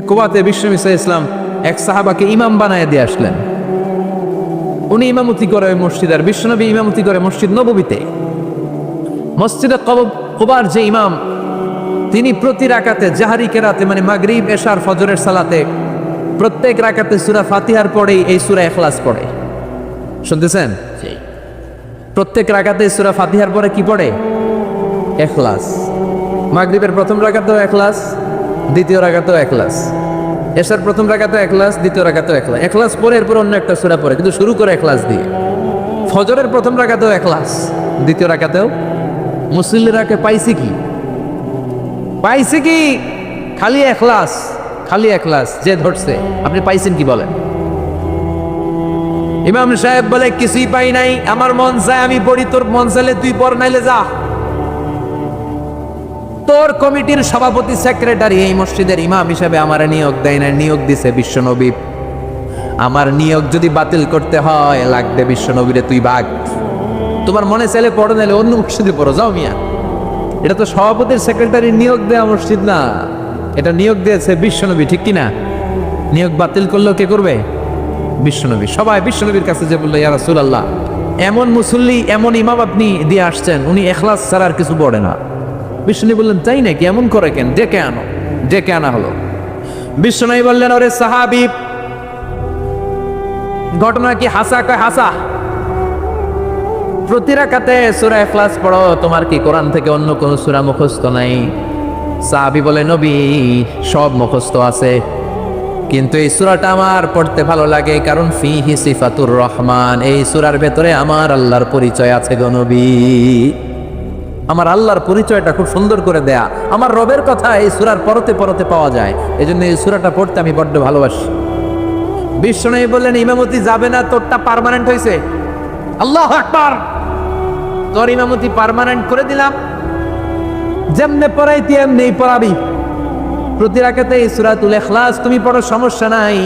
কুবাতে বিশ্বনবী সাল্লাল্লাহু আলাইহি ওয়াসাল্লাম এক সাহাবাকে ইমাম বানায় দিয়ে আসলেন। উনি ইমামতি করে মসজিদের, বিশ্বনবী ইমামতি করে মসজিদ নববীতে। মসজিদে কুবার যে ইমাম, তিনি প্রতি রাকাতে জাহারি কেরাতে মানে মাগরিব এশার ফজরের সালাতে প্রত্যেক রাকাতে সূরা ফাতিহার পরেই এই সূরা ইখলাস পড়ে। শুনতেছেন? প্রত্যেক রাকাতে সূরা ফাতিহার পরে কি পড়ে? ইখলাস। মাগরিবের প্রথম রাকাতেও ইখলাস, দ্বিতীয় রাকাতেও ইখলাস, এশার প্রথম রাকাতেও ইখলাস, দ্বিতীয় রাকাতেও ইখলাস। ইখলাস পরে এরপর অন্য একটা সূরা পড়ে, কিন্তু শুরু করে ইখলাস দিয়ে। ফজরের প্রথম রাকাতেও ইখলাস, দ্বিতীয় রাকাতেও। মুসল্লিরাকে পাইছে কি? পাইছে কি? খালি ইখলাস, খালি ইখলাস যে ধরছে। আপনি পাইছেন কি বলেন? ইমাম সাহেব বলে কিছুই পাই নাই, আমার মন চায় আমি পড়ি, তোর মন চাইলে তুই পড়, নাইলে যা। তোর কমিটির সভাপতি সেক্রেটারি এই মসজিদের ইমাম হিসেবে আমার নিয়োগ দেয় না, নিয়োগ দিছে বিশ্বনবী। আমার নিয়োগ যদি বাতিল করতে হয় লাগবে বিশ্বনবীরে তুই ভাগ। তোমার মনে চাইলে পড়ো, নাইলে অন্য মসজিদে পড়ো, যাও মিয়া। এটা তো সভাপতির সেক্রেটারি নিয়োগ দেয়া মসজিদ না, এটা নিয়োগ দিয়েছে বিশ্বনবী, ঠিক কিনা? নিয়োগ বাতিল করলেও কে করবে? বিশ্বনবী। সবাই বিশ্বনবীর কাছে যে বললো, ইয়া রাসূলুল্লাহ, এমন মুসল্লি এমন ইমাম আপনি দিয়ে আসছেন, উনি ইখলাস ছাড়া আর কিছু পড়ে না। বিশ্বনবী বললেন, তাই নাকি? এমন করে কেন? ডেকে আনো। ডেকে আনা হলো। বিশ্বনবী বললেন, ওরে সাহাবী, ঘটনা কি হাসা? কয় হাসা। প্রতি রাকাতে সূরা ইখলাস পড়ো, তোমার কি কোরআন থেকে অন্য কোন সূরা মুখস্থ নাই? সাহাবী বলে, নবী, সব মুখস্থ আছে, কিন্তু এই সূরাটা আমার পড়তে ভালো লাগে, কারণ ফিহি সিফাতুর রহমান, এই সূরার ভেতরে আমার আল্লাহর পরিচয় আছে গো নবী। আমার আল্লাহর পরিচয়টা খুব সুন্দর করে দেয়া, আমার রবের কথা এই সূরার পরতে পরতে পাওয়া যায়, এজন্য এই সূরাটা পড়তে আমি বড্ড ভালোবাসি। বিশ্বনবী বললেন, ইমামতি যাবে না, তোরটা পার্মানেন্ট হয়েছে। আল্লাহু আকবার। তোর ইমামতি পার্মানেন্ট করে দিলাম, যেমনে পড়াইতি এমনি পড়াবি। প্রতি রাকাতে এই সূরাতুল ইখলাস তুমি পড়ো, সমস্যা নাই।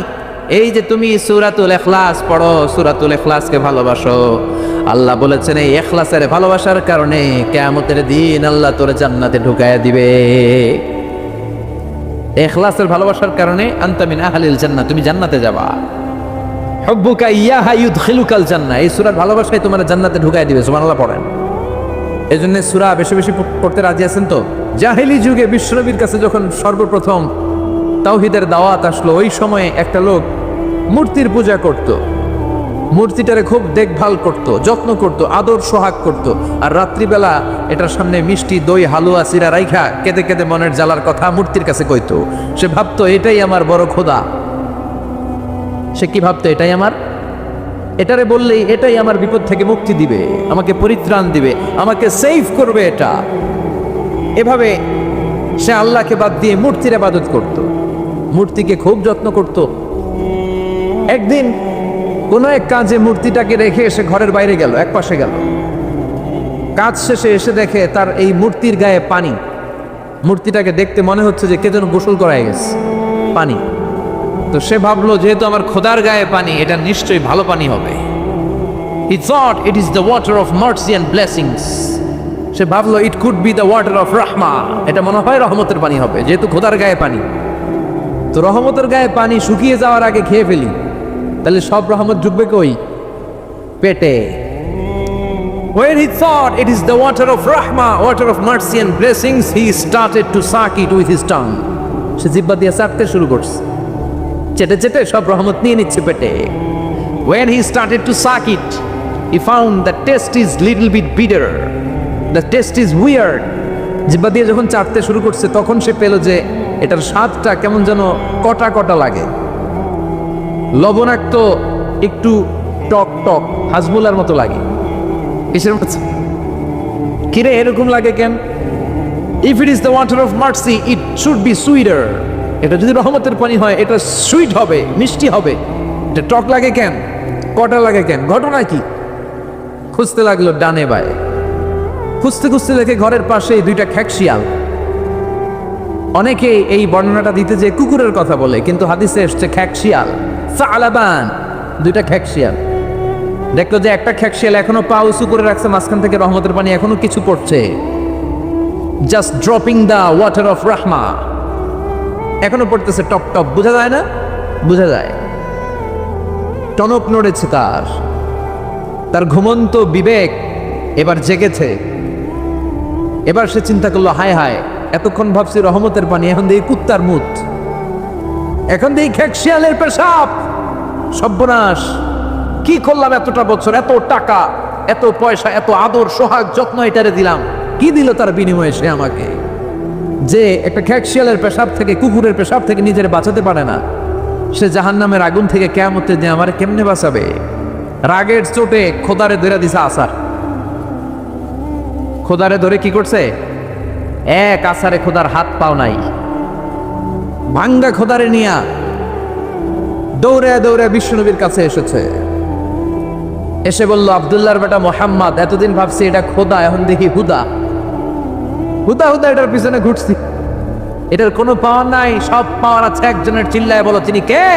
এই যে তুমি সূরাতুল ইখলাস পড়ো, সূরাতুল ইখলাসকে ভালোবাসো, আল্লাহ বলেছেন এই ইখলাসের ভালোবাসার কারণে কিয়ামতের দিন আল্লাহ তোর জান্নাতে ঢুকায়া দিবে। ইখলাসের ভালোবাসার কারণে আনতা মিন আহলিল জান্নাহ, তুমি জান্নাতে যাবা। হুব্বুকা ইয়াহা ইউদখিলুকাল জান্নাহ, এই সূরার ভালোবাসাই তোমার জান্নাতে ঢুকায়া দিবে। সুবহানাল্লাহ পড়েন। এজন্য সূরা বেশি বেশি পড়তে রাজি আছেন তো? জাহেলি যুগে বিশ্বনবীর কাছে যখন সর্বপ্রথম তাওহীদের দাওয়াত আসলো, ওই সময়ে একটা লোক মূর্তির পূজা করত, মূর্তিটারে খুব দেখভাল করত, যত্ন করত, আদর সোহাগ করত, আর রাত্রিবেলা এটার সামনে মিষ্টি দই হালুয়া সিরা রাইখা কেঁদে কেঁদে মনের জ্বালার কথা মূর্তির কাছে কইতো। সে ভাবতো এটাই আমার বড় খোদা। সে কি ভাবতো? এটারে বললেই এটাই আমার বিপদ থেকে মুক্তি দিবে, আমাকে পরিত্রাণ দিবে, আমাকে সেভ করবে এটা। এভাবে সে আল্লাহকে বাদ দিয়ে মূর্তির ইবাদত করত, মূর্তিকে খুব যত্ন করত। একদিন কোনো এক কাজে মূর্তিটাকে রেখে এসে ঘরের বাইরে গেল, এক পাশে গেল। কাজ শেষে এসে দেখে তার এই মূর্তির গায়ে পানি। মূর্তিটাকে দেখতে মনে হচ্ছে যে কে যেন গোসল করায় গেছে, পানি। তো সে ভাবলো, যেহেতু আমার খোদার গায়ে পানি, এটা নিশ্চয়ই ভালো পানি হবে। He thought it is the water of mercy and blessings. সে ভাবলো it could be the water of rahma, এটা মনে হয় রহমতের পানি হবে, যেহেতু খোদার গায়ে পানি। তো রহমতের গায়ে পানি শুকিয়ে যাওয়ার আগে খেয়ে ফেলি, তাহলে সব রহমত ঢুকবে কই? পেটে। When he thought it is the water of rahma, water of mercy and blessings, he started to suck it with his tongue. সে জিহ্বা দিয়ে চাটতে শুরু করছে, চেটে চেটে সব রহমত নিয়ে নিচ্ছে পেটে। When he started to suck it, he found the taste is little bit bitter. The taste is weird. জিহ্বা দিয়ে যখন চাটতে শুরু করছে, তখন সে পেল যে এটার স্বাদটা কেমন যেন কটা কটা লাগে, লবণাক্ত, একটু টক টক, হাজমুলার মতো লাগে। কিসের মতো? কিরে এরকম লাগে কেন? If it is the water of mercy, it should be sweeter. এটা যদি রহমতের পানি হয়, এটা সুইট হবে, মিষ্টি হবে। এটা টক লাগে কেন? কটা লাগে কেন? ঘটনা কি? খুঁজতে লাগলো ডানে বায়ে, খুঁজতে খুঁজতে দেখে ঘরের পাশে দুইটা খ্যাকশিয়াল। অনেকে এই বর্ণনাটা দিতে যে কুকুরের কথা বলে, কিন্তু হাদিসে এসছে খ্যাকশিয়াল, সালাবান, দুইটা খ্যাকশিয়াল। দেখলো যে একটা খ্যাকশিয়াল এখনো পা উঁচু করে রাখছে, মাঝখান থেকে রহমতের পানি এখনো কিছু পড়ছে, just dropping the water of রাহমা। এখনো পড়তেছে টপ টপ, বোঝা যায় না? বোঝা যায়। টনক নড়েছে তার ঘুমন্ত বিবেক এবার জেগেছে। এবার সে চিন্তা করলো, হায় হায়, এতক্ষণ ভাবছি রহমতের পানি, এখন দেখি কুত্তার মুত, এখন দেখি খেকশিয়ালের পেশাব। সর্বনাশ, কি করলাম এতটা বছর, এত টাকা, এত পয়সা, এত আদর সোহাগ যত্ন এটারে দিলাম, কি দিল তার বিনিময়ে সে আমাকে? যে একটা খেকশিয়ালের পেশাব থেকে, কুকুরের পেশাব থেকে নিজের বাঁচাতে পারে না, সে জাহান্নামের আগুন থেকে কিয়ামতের দিন আমারে কেমনে বাঁচাবে? রাগের চোটে খোদারে ধরে দিছে আসার। খোদারে ধরে কি করছে? এক আসারে খোদার হাত পাও নাই, ভাঙ্গা খোদারে নিয়া দৌড়ে দৌড়ে বিশ্বনবীর কাছে এসেছে। এসে বলল, আব্দুল্লাহর বেটা মোহাম্মদ, এতদিন ভাবছি এটা খোদা, এখন দেখি হুদা। হুদা হুদা এটার পিছনে ঘুরছি, এটার কোনো পাওয়ার নাই, সব পাওয়ার আছে একজনের। চিল্লায় বলো, তিনি কে?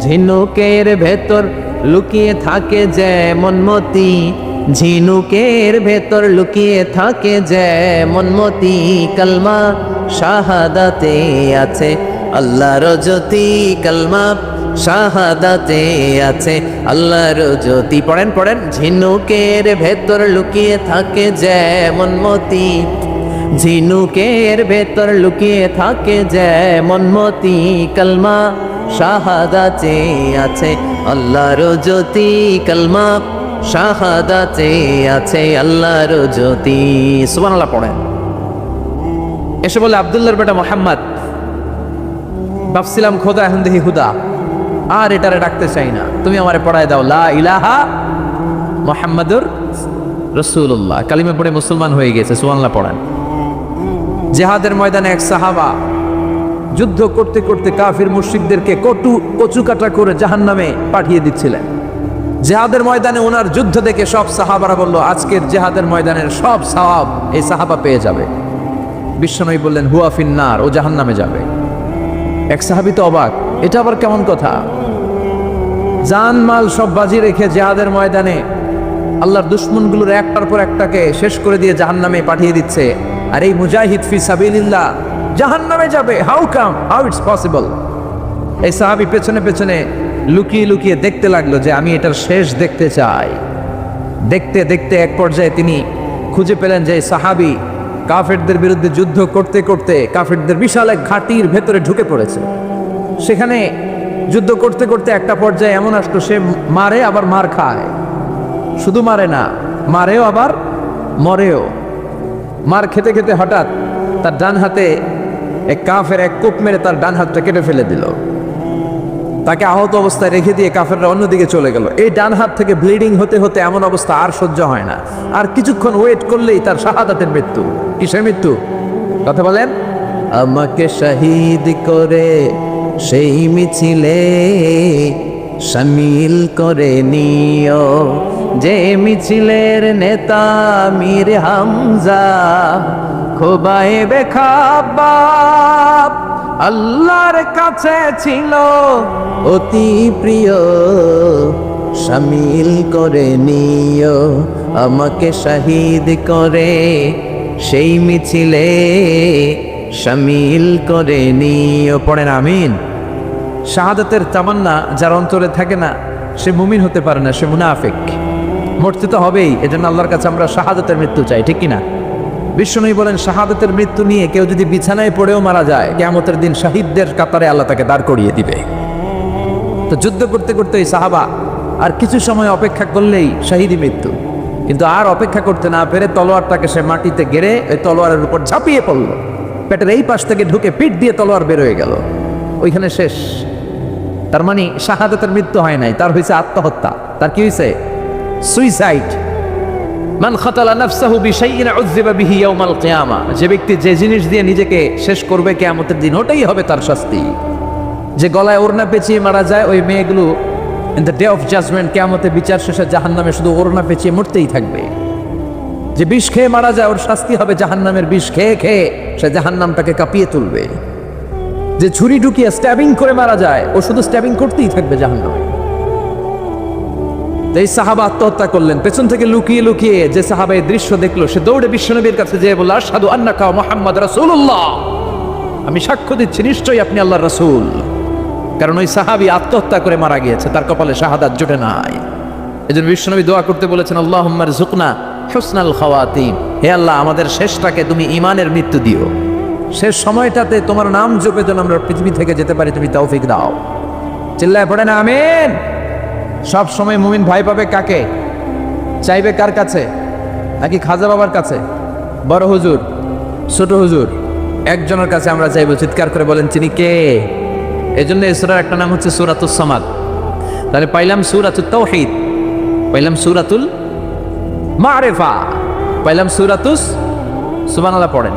ঝিনুকের ভেতর লুকিয়ে থাকে যেমন মতি, ঝিনুকের ভেতর লুকিয়ে থাকে যেমন মতি, কালমা শাহাদাতে আছে আল্লাহর জ্যোতি, কালমা শাহাদাতে আছে আল্লাহর জ্যোতি। পড়েন পড়েন, ঝিনুকের ভেতর লুকিয়ে থাকে যেমন মতি, ঝিনুকের ভেতর লুকিয়ে থাকে যেমন মতি, কালমা শাহাদাতে আছে আল্লাহর জ্যোতি, কালমা শাহাদাতে আছে আল্লাহর জ্যোতি। সুবহানাল্লাহ পড়েন। এসে বলে, আব্দুল্লাহর বেটা মোহাম্মদ, ভাবছিলাম খোদা, এখন দেখি হুদা, আর এটারে ডাকতে চাই না, তুমি আমারে পড়ায় দাও লা ইলাহা মুহাম্মাদুর রাসূলুল্লাহ। কালিমা পড়ে মুসলমান হয়ে গেছে। সুবহানাল্লাহ পড়েন। জিহাদের ময়দানে এক সাহাবা যুদ্ধ করতে করতে কাফির মুশরিকদেরকে কচু কাটা করে জাহান্নামে পাঠিয়ে দিচ্ছিলেন। জিহাদের ময়দানে ওনার যুদ্ধ দেখে সব সাহাবারা বলল, আজকের জিহাদের ময়দানের সব সওয়াব এই সাহাবা পেয়ে যাবে। বিশ্বনবী বললেন, হুয়া ফিন্নার, ও জাহান্নামে যাবে। এক সাহাবী তো অবাক, এটা আবার কেমন কথা? জান মাল সব বাজি রেখে জিহাদের ময়দানে আল্লাহর দুশমনগুলোর একটার পর একটাকে শেষ করে দিয়ে জাহান্নামে পাঠিয়ে দিচ্ছে, আর এই মুজাহিদ ফি সাবিলিল্লাহ জাহান্নামে যাবে? How come, how it's possible? এই সাহাবী পেছনে পেছনে লুকিয়ে লুকিয়ে দেখতে লাগলো যে আমি এটার শেষ দেখতে চাই। দেখতে দেখতে এক পর্যায়ে তিনি খুঁজে পেলেন যে সাহাবী কাফেরদের বিরুদ্ধে যুদ্ধ করতে করতে কাফেরদের বিশাল এক ঘাটির ভেতরে ঢুকে পড়েছে। সেখানে যুদ্ধ করতে করতে একটা পর্যায়ে এমন আসলো, সে মারে আবার মার খায়, শুধু মারে না, মারেও আবার মরেও। মার খেতে খেতে হঠাৎ তার ডান হাতে এক কাফের এক কোপ মেরে তার ডান হাতটা কেটে ফেলে দিল। তাকে আহত অবস্থায় রেখে দিয়ে কাফেররা অন্যদিকে চলে গেল। এই ডান হাত থেকে ব্লিডিং হতে হতে এমন অবস্থা আর সহ্য হয় না, আর কিছুক্ষণ ওয়েট করলেই তার শাহাদাতের মৃত্যু। কিসের মৃত্যু? কথা বলেন। আমাকে শহীদ করে সেই মিছিলে শামিল করে নিও, যে মিছিলের নেতা মীর হামজা খোবায়েবে খাব্বাব, আল্লাহর কাছে ছিল অতি প্রিয়, শামিল করে নিও, আমাকে শহীদ করে সেই মিছিলে শামিল করে নিও। পড়েন আমিন। শাহাদাতের তামান্না যার অন্তরে থাকে না, সে মুমিন হতে পারে না, সে মুনাফিক। মরতে তো হবেই, এজন্য আল্লাহর কাছে আমরা শাহাদাতের মৃত্যু চাই, ঠিক কিনা? বিশ্বনবী বলেন, শাহাদাতের মৃত্যু নিয়ে কেউ যদি বিছানায় পড়েও মারা যায়, কিয়ামতের দিন শহীদদের কাতারে আল্লাহ তাকে দাঁড় করিয়ে দিবে। তো যুদ্ধ করতে করতে এই সাহাবা আর কিছু সময় অপেক্ষা করলেই শহীদি মৃত্যু, কিন্তু আর অপেক্ষা করতে না পেরে তলোয়ারটাকে সে মাটিতে গেড়ে ওই তলোয়ারের উপর ঝাঁপিয়ে পড়ল। পেটের এই পাশ থেকে ঢুকে পিঠ দিয়ে তলোয়ার বের হয়ে গেল, ওইখানে শেষ। তার মানে শাহাদাতের মৃত্যু হয় নাই, তার হয়েছে আত্মহত্যা। তার কি হয়েছে? সুইসাইড। মান খাতালা নাফসাহু বিশাইইন উযযিবা বিহি ইয়াউমাল কিয়ামা, যে ব্যক্তি যে জিনিস দিয়ে নিজেকে শেষ করবে কিয়ামতের দিন, ওটাই হবে তার শাস্তি। যে গলায় ওড়না পেঁচিয়ে মারা যায়, ওই মেয়েগুলো in the day of judgement, কিয়ামতে বিচার শেষে জাহান্নামে শুধু ওড়না পেঁচিয়ে মরতেই থাকবে। যে বিষ খেয়ে মারা যায়, ওর শাস্তি হবে জাহান্নামের বিষ খেয়ে খেয়ে সে জাহান্নামটাকে কাঁপিয়ে তুলবে। যে ছুরি ঢুকিয়ে স্ট্যাবিং করে মারা যায়, ও শুধু স্ট্যাবিং করতেই থাকবে জাহান্নামে। এই সাহাবা আত্মহত্যা করলেন। পেছন থেকে লুকিয়ে লুকিয়ে যে সাহাবা এই দৃশ্য দেখলো, সে দৌড়ে বিশ্বনবীর কাছে যেয়ে বলল, আশহাদু আন্নাকা মুহাম্মদ রাসূলুল্লাহ, আমি সাক্ষ্য দিচ্ছি নিশ্চয়ই আপনি আল্লাহর রাসূল। কারণ ওই সাহাবী আত্মহত্যা করে মারা গিয়েছে, তার কপালে শাহাদাত জোটে নাই। এজন্য বিশ্বনবী দোয়া করতে বলেছেন, আল্লাহুম্মা রযুকনা হুসনাল খাওয়াতিম, হে আল্লাহ আমাদের শেষটাকে তুমি ঈমানের মৃত্যু দিও, শেষ সময়টাতে তোমার নাম জপে যেন আমরা পৃথিবী থেকে যেতে পারি, তুমি তৌফিক দাও। চিল্লায় পড়ে না আমিন। সব সময় মুমিন ভয় পাবে কাকে? চাইবে কার কাছে? নাকি খাজা বাবার কাছে, বড় হুজুর, ছোট হুজুর? একজনের কাছে আমরা চাইবো। চিৎকার করে বলেন তিনি কে? এজন্য এই সূরার একটা নাম হচ্ছে সূরাতুস সামাদ। তাহলে পাইলাম সূরাতুত তাওহীদ, পাইলাম সূরাতুল মারিফা, পাইলাম সূরাতুস সুবহানাল্লাহ। পড়েন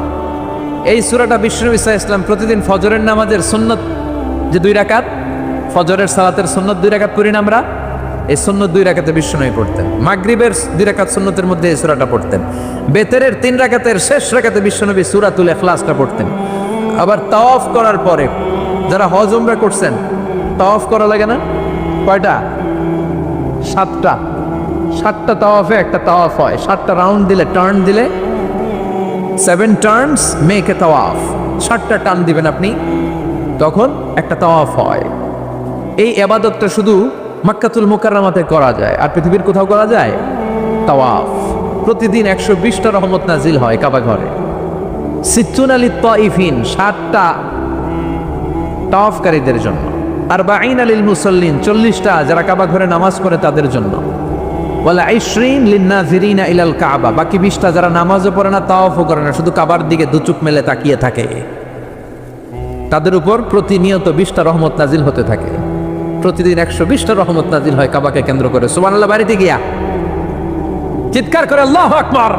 এই সূরাটা বিশ্বনবী সাল্লাল্লাহু আলাইহি ওয়াসাল্লাম প্রতিদিন ফজরের নামাজের সুন্নত যে 2 রাকাত, ফজরের সালাতের সুন্নত 2 রাকাত করি না আমরা, এই সুন্নত 2 রাকাতে বিশ্বনবী পড়তেন। মাগরিবের 2 রাকাত সুন্নতের মধ্যে এই সূরাটা পড়তেন। বেতেরের 3 রাকাতের শেষ রাকাতে বিশ্বনবী সূরাতুল ইখলাসটা পড়তেন। আবার তাওয়াফ করার পরে যারা হজ উমরা করছেন, তাওয়াফ করা লাগে না? কয়টা? 7টা। 7টা তাওয়াফে একটা তাওয়াফ হয়। 7টা রাউন্ড দিলে, টার্ন দিলে 7 টার্নস মেক এ তাওয়াফ। 7টা টার্ন দিবেন আপনি, তখন একটা তাওয়াফ হয়। এই ইবাদতটা শুধু মক্কাতুল মুকাররমাতে করা যায়, আর পৃথিবীর কোথাও করা যায়? তাওয়াফ প্রতিদিন 120টা রহমত নাজিল হয় কাবা ঘরে। সিত্তুনা লিত তাইফিন, 7টা তাওয়াফকারীদের জন্য। আর বাঈনা লিল মুসাল্লিন, 40টা যারা কাবা ঘরে নামাজ পড়ে তাদের জন্য। ওয়ালা 20 লিন নাযিরিনা ইলাল কাবা, বাকি 20টা যারা নামাজও পড়ে না, তাওয়াফও করে না, শুধু কাবার দিকে দুচুক মেলে তাকিয়ে থাকে, তাদের উপর প্রতিনিয়ত 20টা রহমত নাজিল হতে থাকে। প্রতিদিন 120টা রহমত নাজিল হয় কাবাকে কেন্দ্র করে। সুবহানাল্লাহ। বাড়িতে গিয়া চিৎকার করে আল্লাহু আকবার।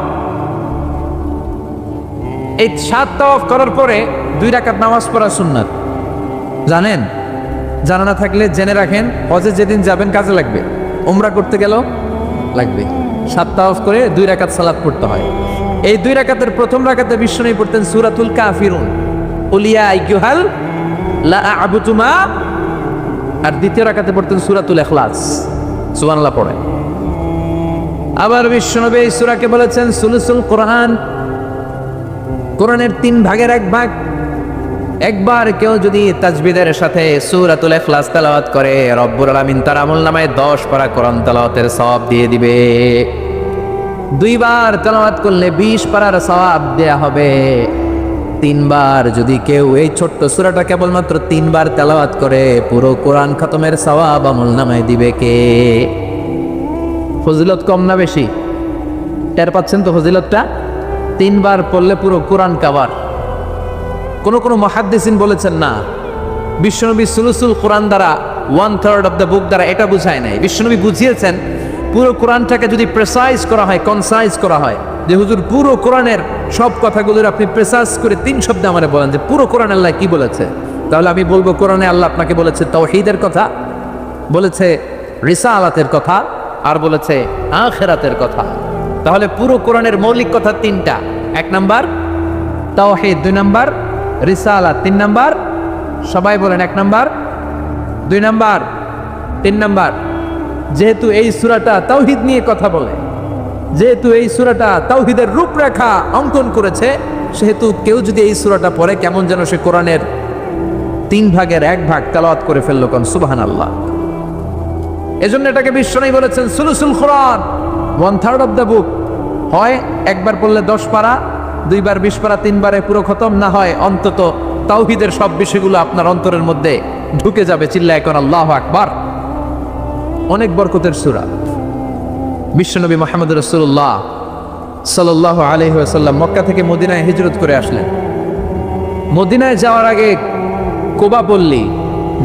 এই 7 তাওয়াফ করার পরে 2 রাকাত নামাজ পড়া সুন্নাত। জানেন? জানা না থাকলে জেনে রাখেন, হজে যেদিন যাবেন কাজে লাগবে, উমরা করতে গেলেও লাগবে। 7 তাওয়াফ করে 2 রাকাত সালাত পড়তে হয়। এই 2 রাকাতের প্রথম রাকাতে বিশ্বনবী পড়তেন সূরাতুল কাফিরুন, উলিয়া আইয়ুহাল লা আ'বুদু মা, আর দ্বিতীয় রাকাতে পড়তেন সূরাতুল ইখলাস। সুবহানাল্লাহ পড়েন। আবার বিশ্বনবী এই সূরাকে বলেছেন সুলুসুল কোরআন, কোরআনের 3 ভাগের 1 ভাগ। একবার কেউ যদি তাজবিদের সাথে সূরাতুল ইখলাস তেলাওয়াত করে, রব্বুল আলামিন তার আমলনামায় 10 পারা কোরআন তেলাওয়াতের সওয়াব দিয়ে দিবে। 2 বার তেলাওয়াত করলে 20 পারার সওয়াব দেয়া হবে। 3 বার যদি কেউ এই ছোট্ট সূরাটা কেবলমাত্র 3 বার তেলাওয়াত করে, পুরো কোরআন খতমের সওয়াব আমলনামায় দিবে কে? ফজিলত কম না বেশি? টের পাচ্ছেন তো ফজিলতটা? 3 বার পড়লে পুরো কোরআন কাভার। কোন মুহাদ্দিসিন বলেছেন না, বিশ্বনবী সুলুসুল কোরআন দ্বারা 1/3 অফ দ্য বুক দ্বারা এটা বুঝায় নাই। বিশ্বনবী বুঝিয়েছেন পুরো কোরআনটাকে যদি প্রেসাইজ করা হয়, কনসাইজ করা হয়, যে হুজুর পুরো কোরআনের সব কথাগুলোর আপনি প্রেসাইজ করে 3 শব্দে আমারে বলেন যে পুরো কোরআন আল্লাহ কি বলেছে, তাহলে আমি বলবো কোরআনে আল্লাহ আপনাকে বলেছে তাওহীদের কথা, বলেছে রিসালাতের কথা, আর বলেছে আখিরাতের কথা। তাহলে পুরো কোরআনের মৌলিক কথা 3টা। 1 নাম্বার তাওহীদ, 2 নাম্বার রিসালাত, 3 নাম্বার সবাই বলেন 1 নাম্বার, 2 নাম্বার, 3 নাম্বার। যেহেতু এই সূরাটা তাওহীদ নিয়ে কথা বলে, যেহেতু এই সূরাটা তাওহীদের রূপরেখা অঙ্কন করেছে, সেহেতু কেউ যদি এই সূরাটা পড়ে কেমন যেন সে কোরআনের 3 ভাগের 1 ভাগ তেলাওয়াত করে ফেললো। কোন সুবহানাল্লাহ। এজন্য এটাকে বিশ্বনবী বলেছেন সুলুসুল কোরআন, 1/3 অফ দ্য বুক। হয় একবার পড়লে 10 পারা, 2 বার 20 পারা, 3 বারে পুরো খতম, না হয় অন্তত তাওহীদের সব বিষয়গুলো আপনার অন্তরের মধ্যে ঢুকে যাবে। চিল্লায় কোন আল্লাহু আকবার। অনেক বরকতের সূরা। বিশ্বনবী মুহাম্মদ রাসূলুল্লাহ সাল্লাল্লাহু আলাইহি ওয়াসাল্লাম মক্কা থেকে মদিনায় হিজরত করে আসলেন। মদিনায় যাওয়ার আগে কুবা পল্লী,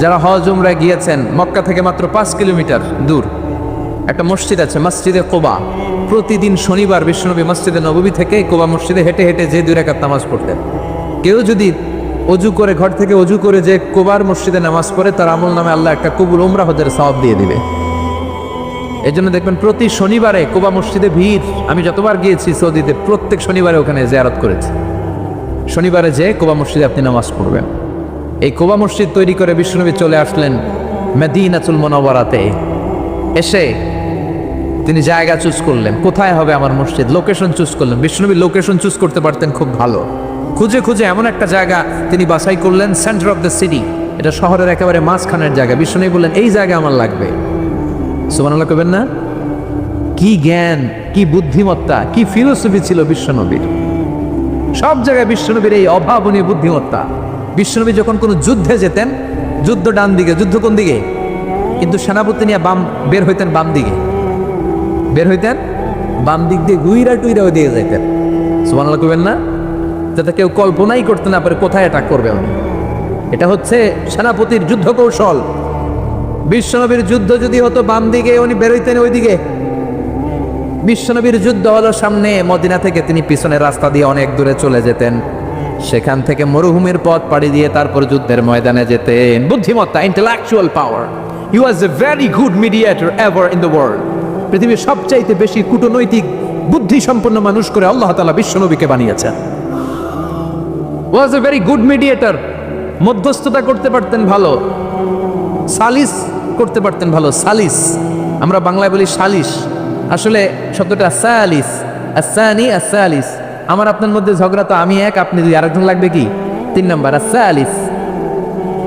যারা হজ উমরায় গিয়েছেন, মক্কা থেকে মাত্র 5 কিলোমিটার দূর একটা মসজিদ আছে, মসজিদে কুবা। প্রতিদিন শনিবার বিশ্বনবী মসজিদে নববী থেকে কুবা মসজিদে হেঁটে হেঁটে যে 2 রাকাত নামাজ পড়তেন। কেউ যদি অজু করে, ঘর থেকে অজু করে যে কুবার মসজিদে নামাজ পড়ে, তার আমল নামে আল্লাহ একটা কবুল উমরা হজের সওয়াব দিয়ে দিবে। এই জন্য দেখবেন প্রতি শনিবারে কুবা মসজিদে ভিড়। আমি যতবার গিয়েছি সৌদিতে, প্রত্যেক শনিবারে ওখানে জিয়ারত করেছি। শনিবারে যে কুবা মসজিদে আপনি নামাজ পড়বেন। এই কুবা মসজিদ তৈরি করে বিশ্বনবী চলে আসলেন মদিনাতুল মুনাওয়ারাতে। এসে তিনি জায়গা চুজ করলেন, কোথায় হবে আমার মসজিদ, লোকেশন চুজ করলেন। বিশ্বনবী লোকেশন চুজ করতে পারতেন খুব ভালো। খুঁজে খুঁজে এমন একটা জায়গা তিনি বাছাই করলেন, সেন্টার অফ দ্য সিটি, এটা শহরের একেবারে মাঝখানের জায়গা। বিশ্বনবী বললেন এই জায়গা আমার লাগবে। সুবহানাল্লাহ কবেন না? কি জ্ঞান, কি বুদ্ধিমত্তা, কি ফিলোসফি ছিল বিশ্বনবীর। সব জায়গায় বিশ্বনবীর এই অভাবনীয় বুদ্ধিমত্তা। বিশ্বনবী যখন কোনো যুদ্ধে যেতেন, যুদ্ধ ডান দিকে, যুদ্ধ কোন দিকে, কিন্তু সেনাপতি নিয়ে বের হইতেন বাম দিকে, বের হইতেন বাম দিক দিয়ে, গুইরা টুইরা ওই দিকে যাইতেন। সুবহানাল্লাহ কবেন না? যাতে কেউ কল্পনাই করতে না পারে কোথায় অ্যাটাক করবে উনি। এটা হচ্ছে সেনাপতির যুদ্ধ কৌশল। বিশ্বনবীর যুদ্ধ যদি হতো বাম দিকে, উনি বেরোইতেন ওই দিকে। বিশ্বনবীর যুদ্ধ হলো সামনে, মদিনা থেকে তিনি পিছনের রাস্তা দিয়ে অনেক দূরে চলে যেতেন, সেখান থেকে মরুভূমির পথ পাড়ি দিয়ে তারপর যুদ্ধের ময়দানে যেতেন। বুদ্ধিমত্তা, intellectual power. He was a very good mediator ever in the world. পৃথিবীর সবচাইতে বেশি কূটনৈতিক বুদ্ধি সম্পন্ন মানুষ করে আল্লাহ তাআলা বিশ্বনবীকে বানিয়েছেন। ওয়াজ এ ভেরি গুড মিডিয়েটর। মধ্যস্থতা করতে পারতেন ভালো, সালিস করতে পারতেন ভালো। সালিস আমরা বাংলায় বলি সালিস, আসলে শব্দটা সালিস, আসানি আসালিস। আমার আপনার মধ্যে ঝগড়া, তো আমি এক আপনি দুই, আরেকজন লাগবে কি তিন নাম্বার, আসালিস।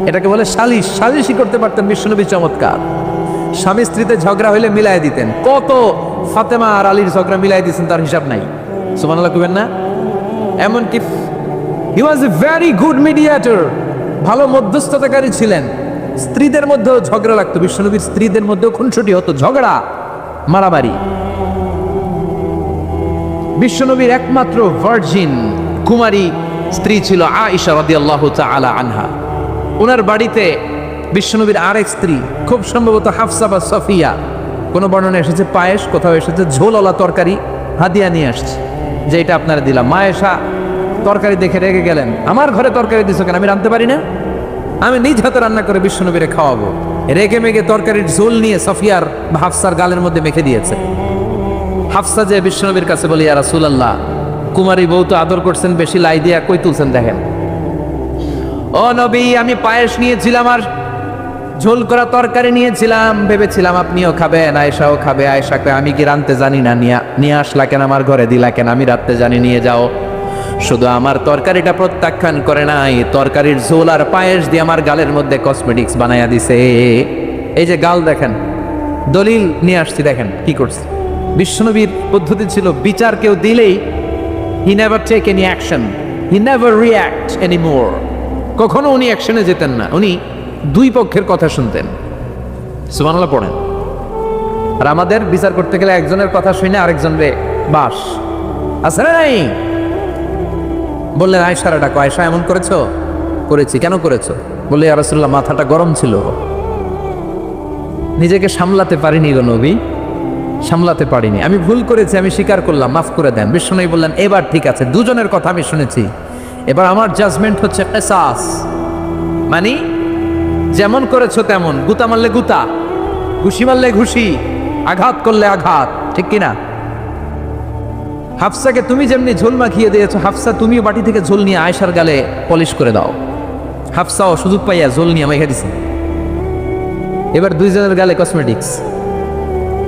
এটাকে বলে সালিস। সালিসই করতে পারতেন বিশ্বনবী, চমৎকার। স্বামী স্ত্রীতে ঝগড়া হইলে মিলাই দিতেন। কত ফাতেমা আর আলীর ঝগড়া মিলাই দিয়েছেন তার হিসাব নাই। সুবহানাল্লাহ কইবেন না? এমনকি হি ওয়াজ এ ভেরি গুড মিডিয়েটর, ভালো মধ্যস্থতাকারী ছিলেন। স্ত্রীদের মধ্যেও ঝগড়া লাগতো, বিশ্বনবীর স্ত্রীদের মধ্যেও খুনসুটি হতো, ঝগড়া মারামারি। বিশ্বনবীর একমাত্র ভার্জিন কুমারী স্ত্রী ছিল আয়েশা রাদিয়াল্লাহু তাআলা আনহা। ওনার বাড়িতে বিশ্বনবীর আরেক স্ত্রী, খুব সম্ভবত হাফসা বা সফিয়া, কোনো বর্ণনা এসেছে পায়েস, কোথাও এসেছে ঝোলওয়ালা তরকারি হাদিয়া নিয়ে আসছে, যে এটা আপনারা দিলাম। মায়েশা তরকারি দেখে রেগে গেলেন, আমার ঘরে তরকারি দিছো কেন, আমি রাঁধতে পারি না? আমি নিজ হাতে রান্না করে বিশ্বনবীরে খাওয়াবো। রেগে মেগে তরকারির ঝোল নিয়ে সফিয়ার বা হাফসার গালের মধ্যে মেখে দিয়েছে। হাফসা যে বিশ্বনবীর কাছে বলি, ইয়া রাসূলুল্লাহ, কুমারী বউ তো আদর করছেন বেশি, লাই দিয়া কই তুলছেন দেখেন। ও নবী, আমি পায়েস নিয়েছিলাম আর ঝোল করা তরকারি নিয়েছিলাম, ভেবেছিলাম আপনিও খাবেন, আয়েশাও খাবে। আয়েশা কয়, আমি কি রাঁধতে জানি না, নিয়ে আসলা কেন, আমার ঘরে দিলা কেন, আমি রাঁধতে জানি, নিয়ে যাও। শুধু আমার তরকারিটা প্রত্যাখ্যান করে নাই, তরকারির ঝোল আর পায়েস দিয়ে আমার গালের মধ্যে কসমেটিক্স বানাইয়া দিছে। এই যে গাল দেখেন, দলিল নিয়ে আসছি, দেখেন কি করছে। বিশ্বনবীর পদ্ধতি ছিল, বিচার কেউ দিলেই he never take any action, he never react anymore. কখনো উনি অ্যাকশনে যেতেন না, উনি দুই পক্ষের কথা শুনতেন। সুবহানাল্লাহ পড়েন। আর আমাদের বিচার করতে গেলে একজনের কথা শুনে আরেকজনরে বাস আছে না নাই? বললেন আয়েশারে ডাকো, আয়েশা এমন করেছো? করেছি। কেন করেছো? বলে, ইয়া রাসূলুল্লাহ, মাথাটা গরম ছিল, নিজেকে সামলাতে পারিনি গো নবী, সামলাতে পারিনি, আমি ভুল করেছি, আমি স্বীকার করলাম, মাফ করে দেন। বিশ্বনবী বললেন, এবার ঠিক আছে, দুজনের কথা আমি শুনেছি, এবার আমার জাজমেন্ট হচ্ছে কিসাস, মানে যেমন করেছো তেমন, গুতা মারলে গুতা, ঘুষি মারলে ঘুষি, আঘাত করলে আঘাত, ঠিক কিনা? হাফসাকে তুমি যেমনি ঝোল মাখিয়ে দিয়েছো, হাফসা তুমিও বাটি থেকে ঝোল নিয়ে আয়েশার গালে পলিশ করে দাও। হাফসাও সুযোগ পাইয়া ঝোল নিয়ে মাইখা দিছে। এবার দুইজনের গালে কসমেটিক্স।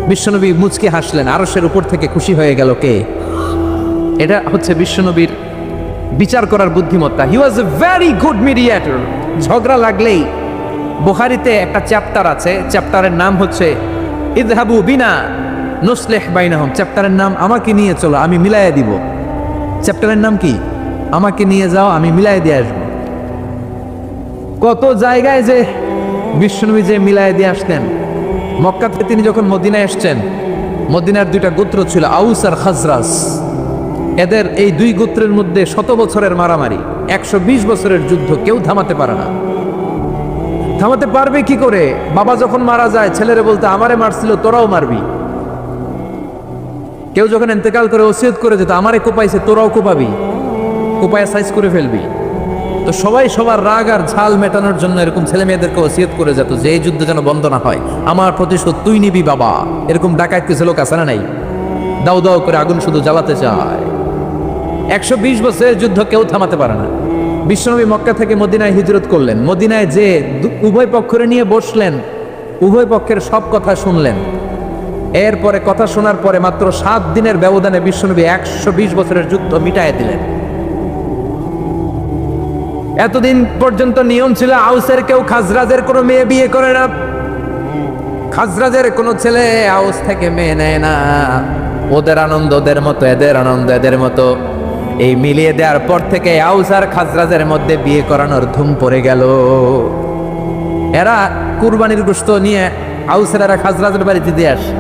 বিশ্বনবী মুচকে হাসলেন, আরশের উপর থেকে খুশি হয়ে গেল কে? এটা হচ্ছে বিশ্বনবীর বিচার করার বুদ্ধিমত্তা। হি ওয়াজ এ ভেরি গুড মিডিয়েটর। ঝগড়া লাগলেই, বুখারীতে একটা চ্যাপ্টার আছে, চ্যাপ্টারের নাম হচ্ছে ইযহাবু বিনা নুসলিহ বাইনাহুম। চ্যাপ্টারের নাম আমাকে নিয়ে চলো, আমি মিলাইয়া দিব। চ্যাপ্টারের নাম কি? আমাকে নিয়ে যাও, আমি মিলাইয়া দিয়ে আসবো। কত জায়গায় যে বিশ্বনবী যে মিলাইয়া দিয়ে আসতেন। মক্কা থেকে তিনি যখন মদিনায় এসছেন, মদিনার দুইটা গোত্র ছিল, আউস আর খাজরাজ। এদের এই দুই গোত্রের মধ্যে 100 বছরের মারামারি, 120 বছরের যুদ্ধ, কেউ থামাতে পারে না। থামাতে পারবে কি করে? বাবা যখন মারা যায়, ছেলেরে বলতে, আমারে মারছিল তোরাও মারবি। কেউ যখন ইন্তেকাল করে ওসিয়ত করে যেত, আমারে কোপাইছে তোরাও কোপাবি, কোপায় সাইজ করে ফেলবি। তো সবাই সবার রাগ আর ঝাল মেটানোর জন্য এরকম ছেলে মেয়েদেরকে ওসিয়ত করে যেত যে এই যুদ্ধ যেন বন্ধ না হয়, আমার প্রতিশোধ তুই নিবি বাবা। এরকম ডাকাত কিছু লোক আছে না নাই? দাও দাও করে আগুন শুধু জ্বালাতে চায়। 120 বছরের যুদ্ধ কেউ থামাতে পারে না। বিশ্বনবী মক্কা থেকে মদিনায় হিজরত করলেন। মদিনায় যে উভয় পক্ষরে নিয়ে বসলেন, উভয় পক্ষের সব কথা শুনলেন। এরপরে কথা শোনার পরে মাত্র 7 দিনের ব্যবধানে বিশ্বনবী 120 বছরের যুদ্ধ মিটায় দিলেন। এতদিন পর্যন্ত নিয়ম ছিল আউসের কেউ খাজরাজের কোনো মেয়ে বিয়ে করে না, খাজরাজের কোনো ছেলে আউস থেকে মেয়ে নেয় না। ওদের আনন্দ ওদের মতো, এদের আনন্দ এদের মতো। এই মিলিয়ে দেওয়ার পর থেকে আউস আর খাজরাজের মধ্যে বিয়ে করানোর ধুম পড়ে গেল। এরা কুরবানির গোশত নিয়ে আউসের এরা খাজরাজের বাড়িতে দিয়ে আসে,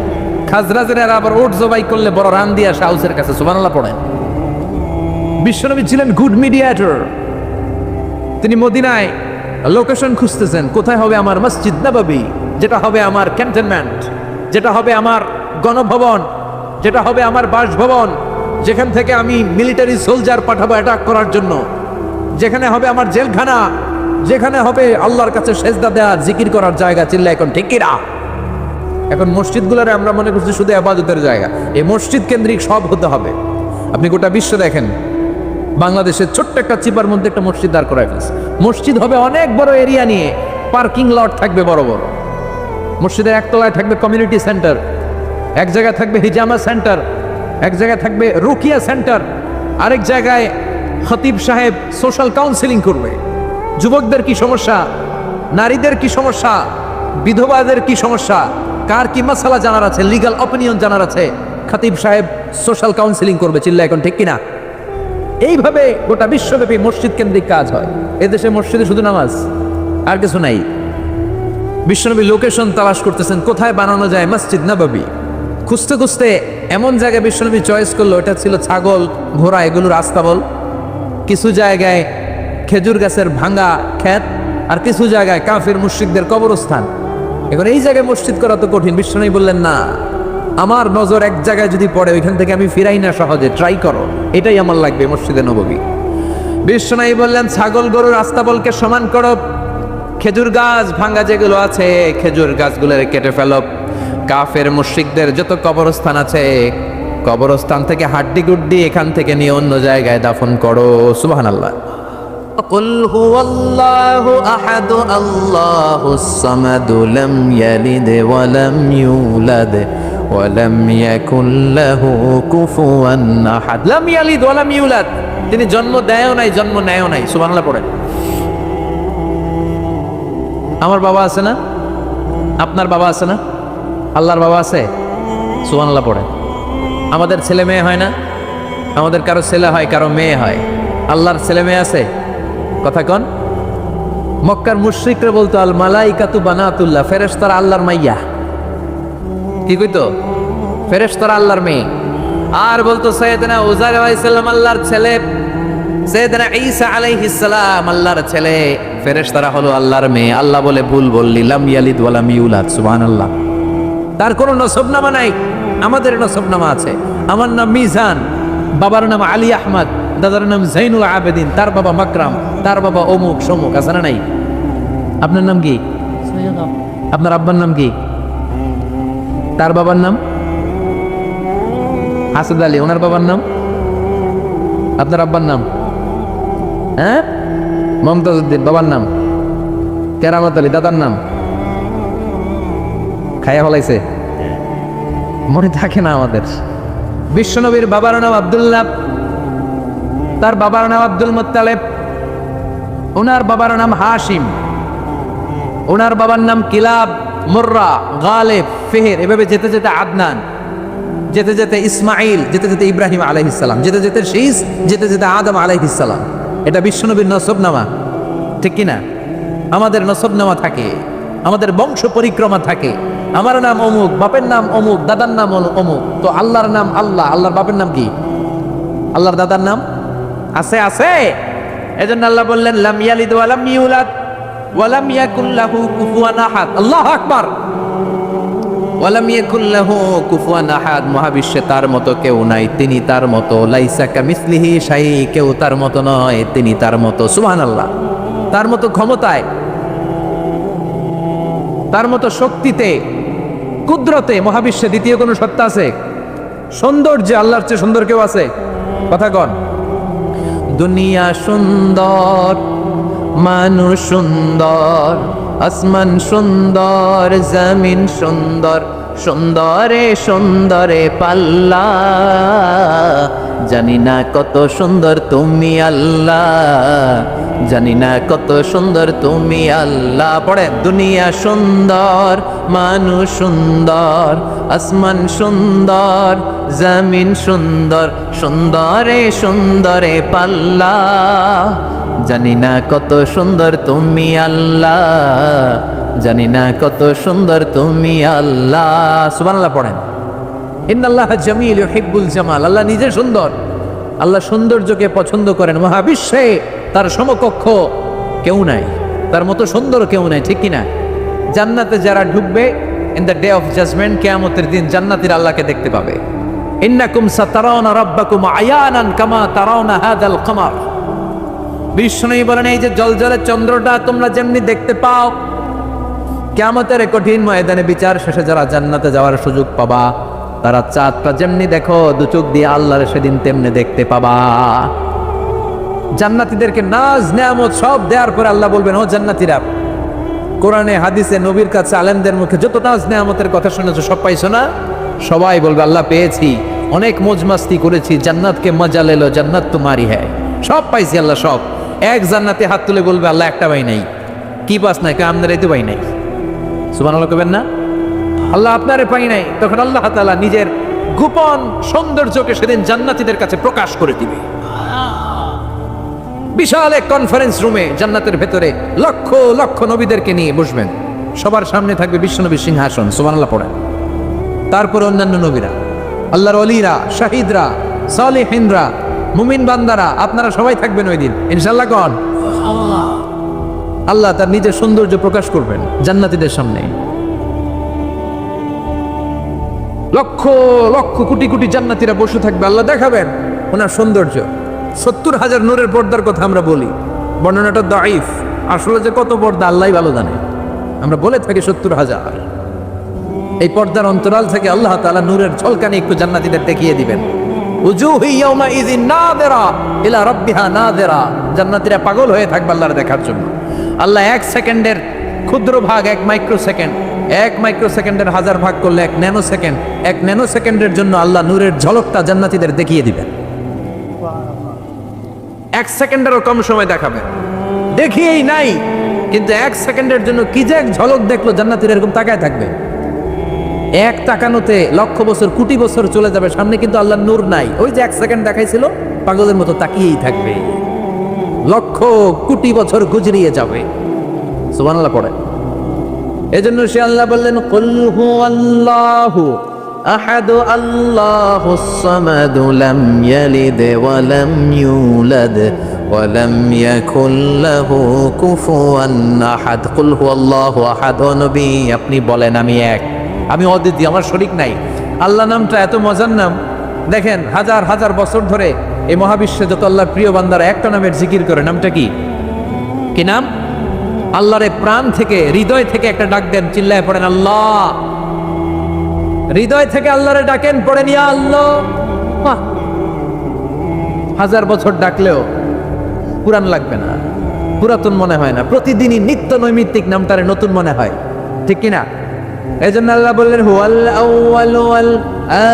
খাজরাজের এরা আবার ওট জবাই করলে বড় রান দিয়ে আসে আউসের কাছে। সুবহানাল্লাহ পড়েন। বিশ্বনবী ছিলেন গুড মিডিয়েটর। তিনি মদিনায় লোকেশন খুঁজতেছেন, কোথায় হবে আমার মসজিদ নববী, যেটা হবে আমার ক্যান্টনমেন্ট, যেটা হবে আমার গণভবন, যেটা হবে আমার বাসভবন, যেখান থেকে আমি মিলিটারি সোলজার পাঠাবো অ্যাটাক করার জন্য, যেখানে হবে আমার জেলখানা, যেখানে হবে আল্লাহর কাছে সেজদা দেওয়া জিকির করার জায়গা। চিল্লা এখন ঠিক কিনা? এখন মসজিদগুলোরে আমরা মনে করছি শুধু ইবাদতের জায়গা। এই মসজিদ কেন্দ্রিক সব হতে হবে। আপনি গোটা বিশ্ব দেখেন, বাংলাদেশের ছোট্ট একটা চিপার মধ্যে একটা মসজিদ দাঁড় করায় ফেলছে। মসজিদ হবে অনেক বড় এরিয়া নিয়ে, পার্কিং লট থাকবে বড় বড়। মসজিদের একতলায় থাকবে কমিউনিটি সেন্টার, এক জায়গায় থাকবে হিজামা সেন্টার, এক জায়গায় থাকবে রুকিয়া সেন্টার, আরেক জায়গায় খতিব সাহেব সোশ্যাল কাউন্সিলিং করবে। যুবকদের কি সমস্যা, নারীদের কি সমস্যা, বিধবাদের কি সমস্যা, কার কি মাসালা জানার আছে, লিগাল অপিনিয়ন জানার আছে, খতিব সাহেব সোশ্যাল কাউন্সিলিং করবে। চিল্লা এখন ঠিক কিনা? এইভাবে গোটা বিশ্বব্যাপী মসজিদ কেন্দ্রিক কাজ হয়। এদেশে মসজিদে শুধু নামাজ, আর কিছু নাই। বিশ্বনবী লোকেশন তালাশ করতেছেন, কোথায় বানানো যায় মসজিদ নববী। খুঁজতে খুঁজতে এমন জায়গায় বিশ্বনবী চয়েস করলো, এটা ছিল ছাগল ঘোড়া এগুলোর আস্তাবল, কিছু জায়গায় খেজুর গাছের ভাঙা ক্ষেত, আর কিছু জায়গায় কাফির মুশরিকদের কবরস্থান। এখন এই জায়গায় মসজিদ করা তো কঠিন। বিশ্বনবী বললেন, না, আমার নজর এক জায়গায় যদি পড়ে ওইখান থেকে আমি ফিরাই না সহজে, ট্রাই করো, এটাই আমার লাগবে মসজিদে নববী। বিশ্বনবী বললেন, ছাগল গরুর আস্তাবলকে সমান করো, খেজুর গাছ ভাঙা যেগুলো আছে খেজুর গাছগুলোর কেটে ফেলো, কাফের মুশরিকদের যত কবরস্থান আছে কবরস্থান থেকে হাড্ডি গুড্ডি এখান থেকে নিয়ে অন্য জায়গায় দাফন করো। সুবহানাল্লাহ। قل هو الله أحد الله الصمد لم يلد ولم يولد ولم يكن له كفوا أحد لم يلد ولم يولد। তিনি জন্ম দেয়ও নাই, জন্ম নেয়ও নাই। সুবহানাল্লাহ পড়েন। আমার বাবা আছে না? আপনার বাবা আছে না? আল্লাহর বাবা আছে? সুবহানাল্লাহ পড়েন। আমাদের ছেলে মেয়ে হয় না? আমাদের কারো ছেলে হয়, কারো মেয়ে হয়। আল্লাহর ছেলে মেয়ে আছে? কথা কন। মক্কার মুশরিকরা বলতো আল মালাইকাতু বানাতুল্লাহ, ফেরেশতারা আল্লাহর মাইয়া। কি কইতো? ফেরেশতারা আল্লাহর মেয়ে। আর বলতো সাইয়েদনা উযাইর আলাইহিস সালাম আল্লাহর ছেলে, সাইয়েদনা ঈসা আলাইহিস সালাম আল্লাহর ছেলে, ফেরেশতারা হলো আল্লাহর মেয়ে। আল্লাহ বলে, ভুল বললি, লাম ইয়ালিদ ওয়া লাম ইউলাদ। সুবহানাল্লাহ। তার কোনো নসবনামা নাই, আমাদের নসবনামা আছে। আমার নাম মিজান, বাবার নাম আলী আহমদ, দাদার নাম জাইনুল আবেদিন, তার বাবা মাকরাম, তার বাবা অমুক সমুক। আছে না নাই? আপনার নাম কি? আপনার আব্বার নাম কি? তার বাবার নাম হাসিদ আলী, ওনার বাবার নাম? আপনার আব্বার নাম? হ্যাঁ, মমতাজ উদ্দিন। বাবার নাম কেরামত আলী। দাদার নাম খায়া ফলাইছে, মনে থাকে না আমাদের। বিশ্বনবীর বাবার নাম আব্দুল্লাহ, তার বাবার নাম আব্দুল মুত্তালিব, ওনার বাবার নাম হাশিম, ওনার বাবার নাম কিলাব, মুররা, গালিব, ফিহর। এভাবে যেতে যেতে আদনান, যেতে যেতে ইসমাইল, যেতে যেতে ইব্রাহিম আলাইহিস সালাম, যেতে যেতে শীস, যেতে যেতে আদম আলাইহিস সালাম। এটা বিশ্বনবীর নসবনামা, ঠিক কিনা? আমাদের নসবনামা থাকে, আমাদের বংশ পরিক্রমা থাকে। আমার নাম অমুক, বাপের নাম অমুক, দাদার নাম অমুক। তো আল্লাহর নাম আল্লাহ, আল্লাহর বাপের নাম কি? আল্লাহর দাদার নাম আছে? আছে। এজন্য আল্লাহ বললেন, লাম ইয়ালিদ ওয়া লাম ইউলাদ ওয়া লাম ইয়াকুল লাহু কুফুয়ান আহাদ। আল্লাহু আকবার। ওয়া লাম ইয়াকুল লাহু কুফুয়ান আহাদ। মহাবিশ্বে তার মতো কেউ নাই, তিনি তার মতো। লাইসা কামিসলিহি শাই, কেউ তার মতো নয়, তিনি তার মতো। সুবহানাল্লাহ। তার মতো ক্ষমতায়, তার মতো শক্তিতে, কুদরতে মহাবিশ্বে দ্বিতীয় কোনো সত্তা আছে? সৌন্দর্যে আল্লাহর চেয়ে সুন্দর কেউ আছে? কথা কন। দুনিয়া সুন্দর, মানুষ সুন্দর, আসমান সুন্দর, জমিন সুন্দর, সুন্দরে সুন্দরে পাল্লা। জানি না কত সুন্দর তুমি আল্লাহ, জানি না কত সুন্দর তুমি আল্লাহ। পড়ে, দুনিয়া সুন্দর, মানুষ সুন্দর, আসমান সুন্দর, জমিন সুন্দর, সুন্দরে সুন্দরে পাল্লা। জানি না কত সুন্দর তুমি আল্লাহ, জানি না কত সুন্দর তুমি আল্লাহ। সুবহানাল্লাহ পড়েন। ইন্নাল্লাহ জামিল ইউহিব্বুল জামাল। আল্লাহ নিজে সুন্দর, আল্লাহ সৌন্দর্যকে পছন্দ করেন। মহাবিশ্বে তার সমকক্ষ কেউ নাই, তার মতো সুন্দর কেউ নাই, ঠিক কিনা? জান্নাতে যারা ঢুকবে in the day of judgement, কিয়ামতের দিন জান্নাতীরা আল্লাহকে দেখতে পাবে। ইন্নাকুম সাতারাউনা রাব্বাকুম আয়ানান কামা তারাউনা হাযাল কমার। বিষ্ণু বলেন, এই যে জলজলে চন্দ্রটা তোমরা যেমনি দেখতে পাও, কিয়ামতের কঠিন ময়দানে বিচার শেষে যারা জান্নাতে যাওয়ার সুযোগ পাবা, তারা চাঁদটা যেমনি দেখো দু চোখ দিয়ে আল্লাহর সেদিন তেমনি দেখতে পাবা। জান্নাতীদেরকে নাজ নেয়ামত সব দেওয়ার পরে আল্লাহ বলবেন, ও জান্নাতীরা, কোরআনে হাদিসে নবীর কাছে আলেমদের মুখে যত নাজ নেয়ামতের কথা শুনেছো সব পাইছো না? সবাই বলবে, আল্লাহ পেয়েছি, অনেক মौज मस्ती করেছি, জান্নাতকে মজা লেলো, জান্নাত তোমারই হ্যায়, সব পাইছি আল্লাহ সব। এক জান্নাতে হাত তুলে বলবে, আল্লাহ একটা পাই নাই। কি পাস নাই? আমদারাই তো পাই নাই। সুবহানাল্লাহ কবেন না? আল্লাহ আপনারে পাই নাই। তখন আল্লাহ তাআলা নিজের গোপন সৌন্দর্যকে সেদিন জান্নাতীদের কাছে প্রকাশ করে দিবে। বিশাল এক কনফারেন্স রুমে জান্নাতের ভেতরে লক্ষ লক্ষ নবীদেরকে নিয়ে বসবেন, সবার সামনে থাকবে বিশ্বনবীর সিংহাসন। সুবহানাল্লাহ পড়েন। তারপর অন্যান্য নবীরা, আল্লাহর ওলিরা, শাহিদরা, সালেহিনরা, মুমিন বান্দারা, আপনারা সবাই থাকবেন ওই দিন ইনশাআল্লাহ। কোন আল্লাহ তার নিজের সৌন্দর্য প্রকাশ করবেন জান্নাতীদের সামনে। লক্ষ লক্ষ কোটি কোটি জান্নাতীরা বসে থাকবে, আল্লাহ দেখাবেন ওনার সৌন্দর্য। 70,000 নূরের পর্দার কথা আমরা বলি, বর্ণনাটা দাঈফ, আসলে যে কত পর্দা আল্লাহই ভালো জানে। আমরা বলে থাকি 70,000। এই পর্দার অন্তরাল থেকে আল্লাহ তাআলা নূরের ঝলকানি একটু জান্নাতীদের দেখিয়ে দিবেন। উজুহু ইয়াউমাইযিন নাযিরা ইলা রাব্বিহা নাযিরা। জান্নাতীরা পাগল হয়ে থাকবে আল্লাহর দেখার জন্য। আল্লাহ 1 সেকেন্ডের ক্ষুদ্র ভাগ, 1 মাইক্রোসেকেন্ড, 1 মাইক্রোসেকেন্ডের 1000 ভাগ করলে 1 ন্যানো সেকেন্ড, 1 ন্যানো সেকেন্ডের জন্য আল্লাহ নূরের ঝলকটা জান্নাতীদের দেখিয়ে দিবেন। 1 সেকেন্ডেরও কম সময় দেখাবে, দেখিয়েই নাই, কিন্তু 1 সেকেন্ডের জন্য কি যে এক ঝলক দেখলো, জান্নাতীরা এরকম তাকায় থাকবে। এক তাকানোতে লক্ষ বছর, কোটি বছর চলে যাবে সামনে, কিন্তু আল্লাহর নূর নাই। ওই যে 1 সেকেন্ড দেখাইছিল, পাগলের মতো তাকিয়েই থাকবে, লক্ষ কোটি বছর গুজরিয়ে যাবে। সুবহানাল্লাহ পড়ে। এজন্য সে আল্লাহ বললেন, কুল হুয়াল্লাহু আহাদ আল্লাহুস সামাদ লাম ইয়ালিদ ওয়া লাম ইউলাদ ওয়া লাম ইয়াকুল লাহু কুফুয়ান আহাদ। কুল হুয়াল্লাহু আহাদ। ও নবী, আপনি বলেন, আমি এক, আমি অদ্বিতীয়, আমার শরীক নাই। আল্লাহ নামটা এত মজার নাম, দেখেন হাজার হাজার বছর ধরে এই মহাবিশ্বে যত আল্লাহর প্রিয় বান্দারা একটা নামের জিকির করে। নামটা কি? কি নাম? আল্লাহরে প্রাণ থেকে, হৃদয় থেকে একটা ডাক দেন, চিল্লায় পড়েন আল্লাহ। হৃদয় থেকে আল্লাহরে ডাকেন, পড়েন ইয়া আল্লাহ। বাহ, হাজার বছর ডাকলেও পুরান লাগবে না, পুরাতন মনে হয় না। প্রতিদিনই নিত্য নৈমিত্তিক নামটারে নতুন মনে হয়, ঠিক কিনা? এই জন্য আল্লাহ বললেন, হুয়াল আউয়ালু ওয়াল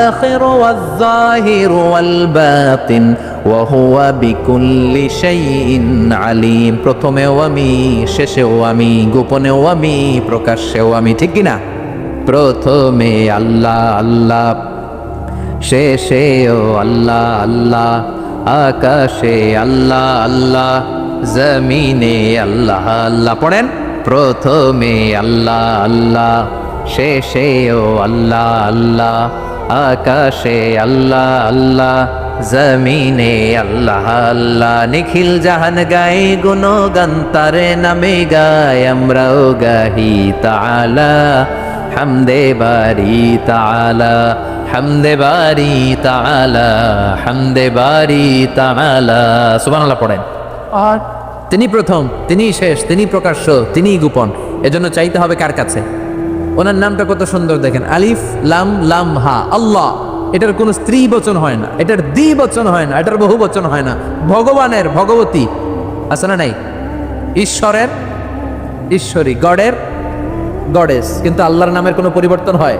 আখিরু ওয়াজ যাহিরু ওয়াল বাতিন ওয়া হুয়া বিকুল্লি শাইইন আলিম। প্রথমেও আমি, শেষেও আমি, গোপনেও আমি, প্রকাশ্যেও আমি, ঠিক কিনা? প্রথমে আল্লাহ আল্লাহ, শেষেও আল্লাহ আল্লাহ, আকাশে আল্লাহ আল্লাহ, জমিনে আল্লাহ আল্লাহ। পড়েন, প্রথমে আল্লাহ আল্লাহ, শেষেও আল্লাহ আল্লাহ, আকাশে আল্লাহ আল্লাহ, জমিনে আল্লাহ আল্লাহ। নিখিল জাহান গায়ে গুণগান, তারে নামে গায় আমরাও গাহি তাআলা, হামদে বারি তাআলা, হামদে বারি তাআলা, হামদে বারি তাআলা। সুবহানাল্লাহ পড়েন। আর তিনি প্রথম, তিনি শেষ, তিনি প্রকাশ্য, তিনি গোপন। এজন্য চাইতে হবে কার কাছে? ওনার নামটা কত সুন্দর দেখেন, আলিফ লাম লাম হা, আল্লাহ। এটার কোনো স্ত্রী বচন হয় না, এটার দ্বিবচন হয় না, এটার বহু বচন হয় না। ভগবানের ভগবতী আছে না নাই? ঈশ্বরের ঈশ্বরী, গডের গডেস। কিন্তু আল্লাহর নামের কোনো পরিবর্তন হয়?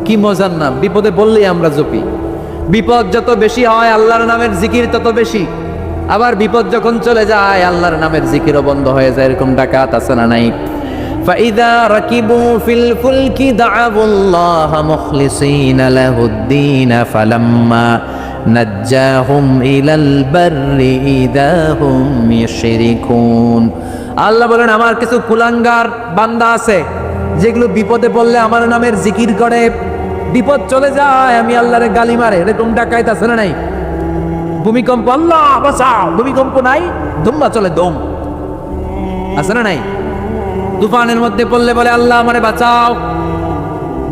কি মজার নাম! বিপদে বললেই আমরা জপি। বিপদ যত বেশি হয় আল্লাহর নামের জিকির তত বেশি। আবার বিপদ যখন চলে যায় আল্লাহর নামের জিকিরও বন্ধ হয়ে যায়, এরকম ডাকাত আছে না নাই? فإذا ركبوا في الفلك دعوا الله مخلصين له الدين فلما نجاهم إلى البر إذا هم يشركون। আল্লাহ বলেন আমার কিছু কুলাঙ্গার বান্দা আছে যেগুলো বিপদে পড়লে আমার নামের জিকির করে, বিপদ চলে যায় আমি আল্লাহর গালি মারে, এরকম ডাকাইত আছে না নাই? ভূমিকম্প, আল্লাহ বাঁচাও, ভূমিকম্প নাই, দুম্বা চলে দম, আছে না নাই? তুফানের মধ্যে পড়লে বলে আল্লাহ আমারে বাঁচাও,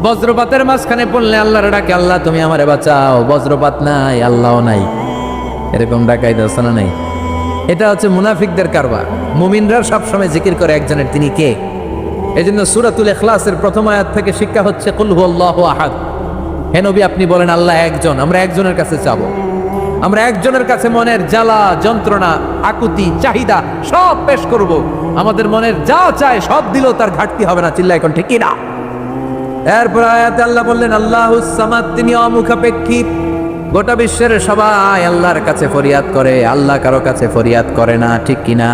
বজ্রপাতের মাঝখানে পড়লে আল্লাহর ডাকে আল্লাহ তুমি আমারে বাঁচাও, বজ্রপাত নাই আল্লাহও নাই, এরকম ডাকাইত আছে না নাই? এটা হচ্ছে মুনাফিকদের কারবার। মুমিনরা সবসময় জিকির করে একজনের, তিনি কে? এই জন্য সূরাতুল ইখলাসের প্রথম আয়াত থেকে শিক্ষা হচ্ছে কুল হুয়াল্লাহু আহাদ। হে নবী আপনি বলেন আল্লাহ একজন, আমরা একজনের কাছে চাবো, আমরা একজনের কাছে মনের জ্বালা যন্ত্রণা আকুতি চাহিদা সব পেশ করব, আমাদের মনের যা চায় সব দিলেও তার ঘাটতি হবে না, চিল্লা এখন ঠিক না? এরপর আয়াতে আল্লাহ বললেন আল্লাহুস সামাদ, তিনি অমুখাপেক্ষী, গোটা বিশ্বের সবাই আল্লাহর কাছে ফরিয়াদ করে, আল্লাহ কারো কাছে ফরিয়াদ করে না, ঠিক কিনা?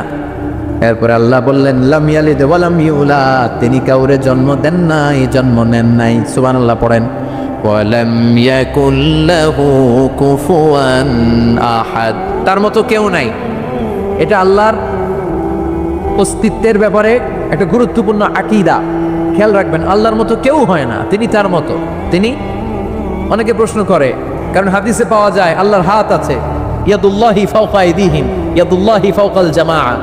এরপরে আল্লাহ বললেন লাম ইয়ালিদ ওয়া লাম ইউলাদ, তিনি কাউরে জন্ম দেন নাই, জন্ম নেন নাই। সুবহানাল্লাহ পড়েন। ওয়ালাম ইয়াকুল লাহু কুফুয়ান আহাদ, তার মতো কেউ নাই। এটা আল্লাহর অস্তিত্বের ব্যাপারে একটা গুরুত্বপূর্ণ আকীদা, খেয়াল রাখবেন। আল্লাহর মতো কেউ হয় না, তিনি তার মতো। তিনি, অনেকে প্রশ্ন করে, কারণ হাদিসে পাওয়া যায় আল্লাহর হাত আছে, ইয়াদুল্লাহি ফাওকা আইদিহিম ইয়াদুল্লাহি ফাওকাল জামাআ,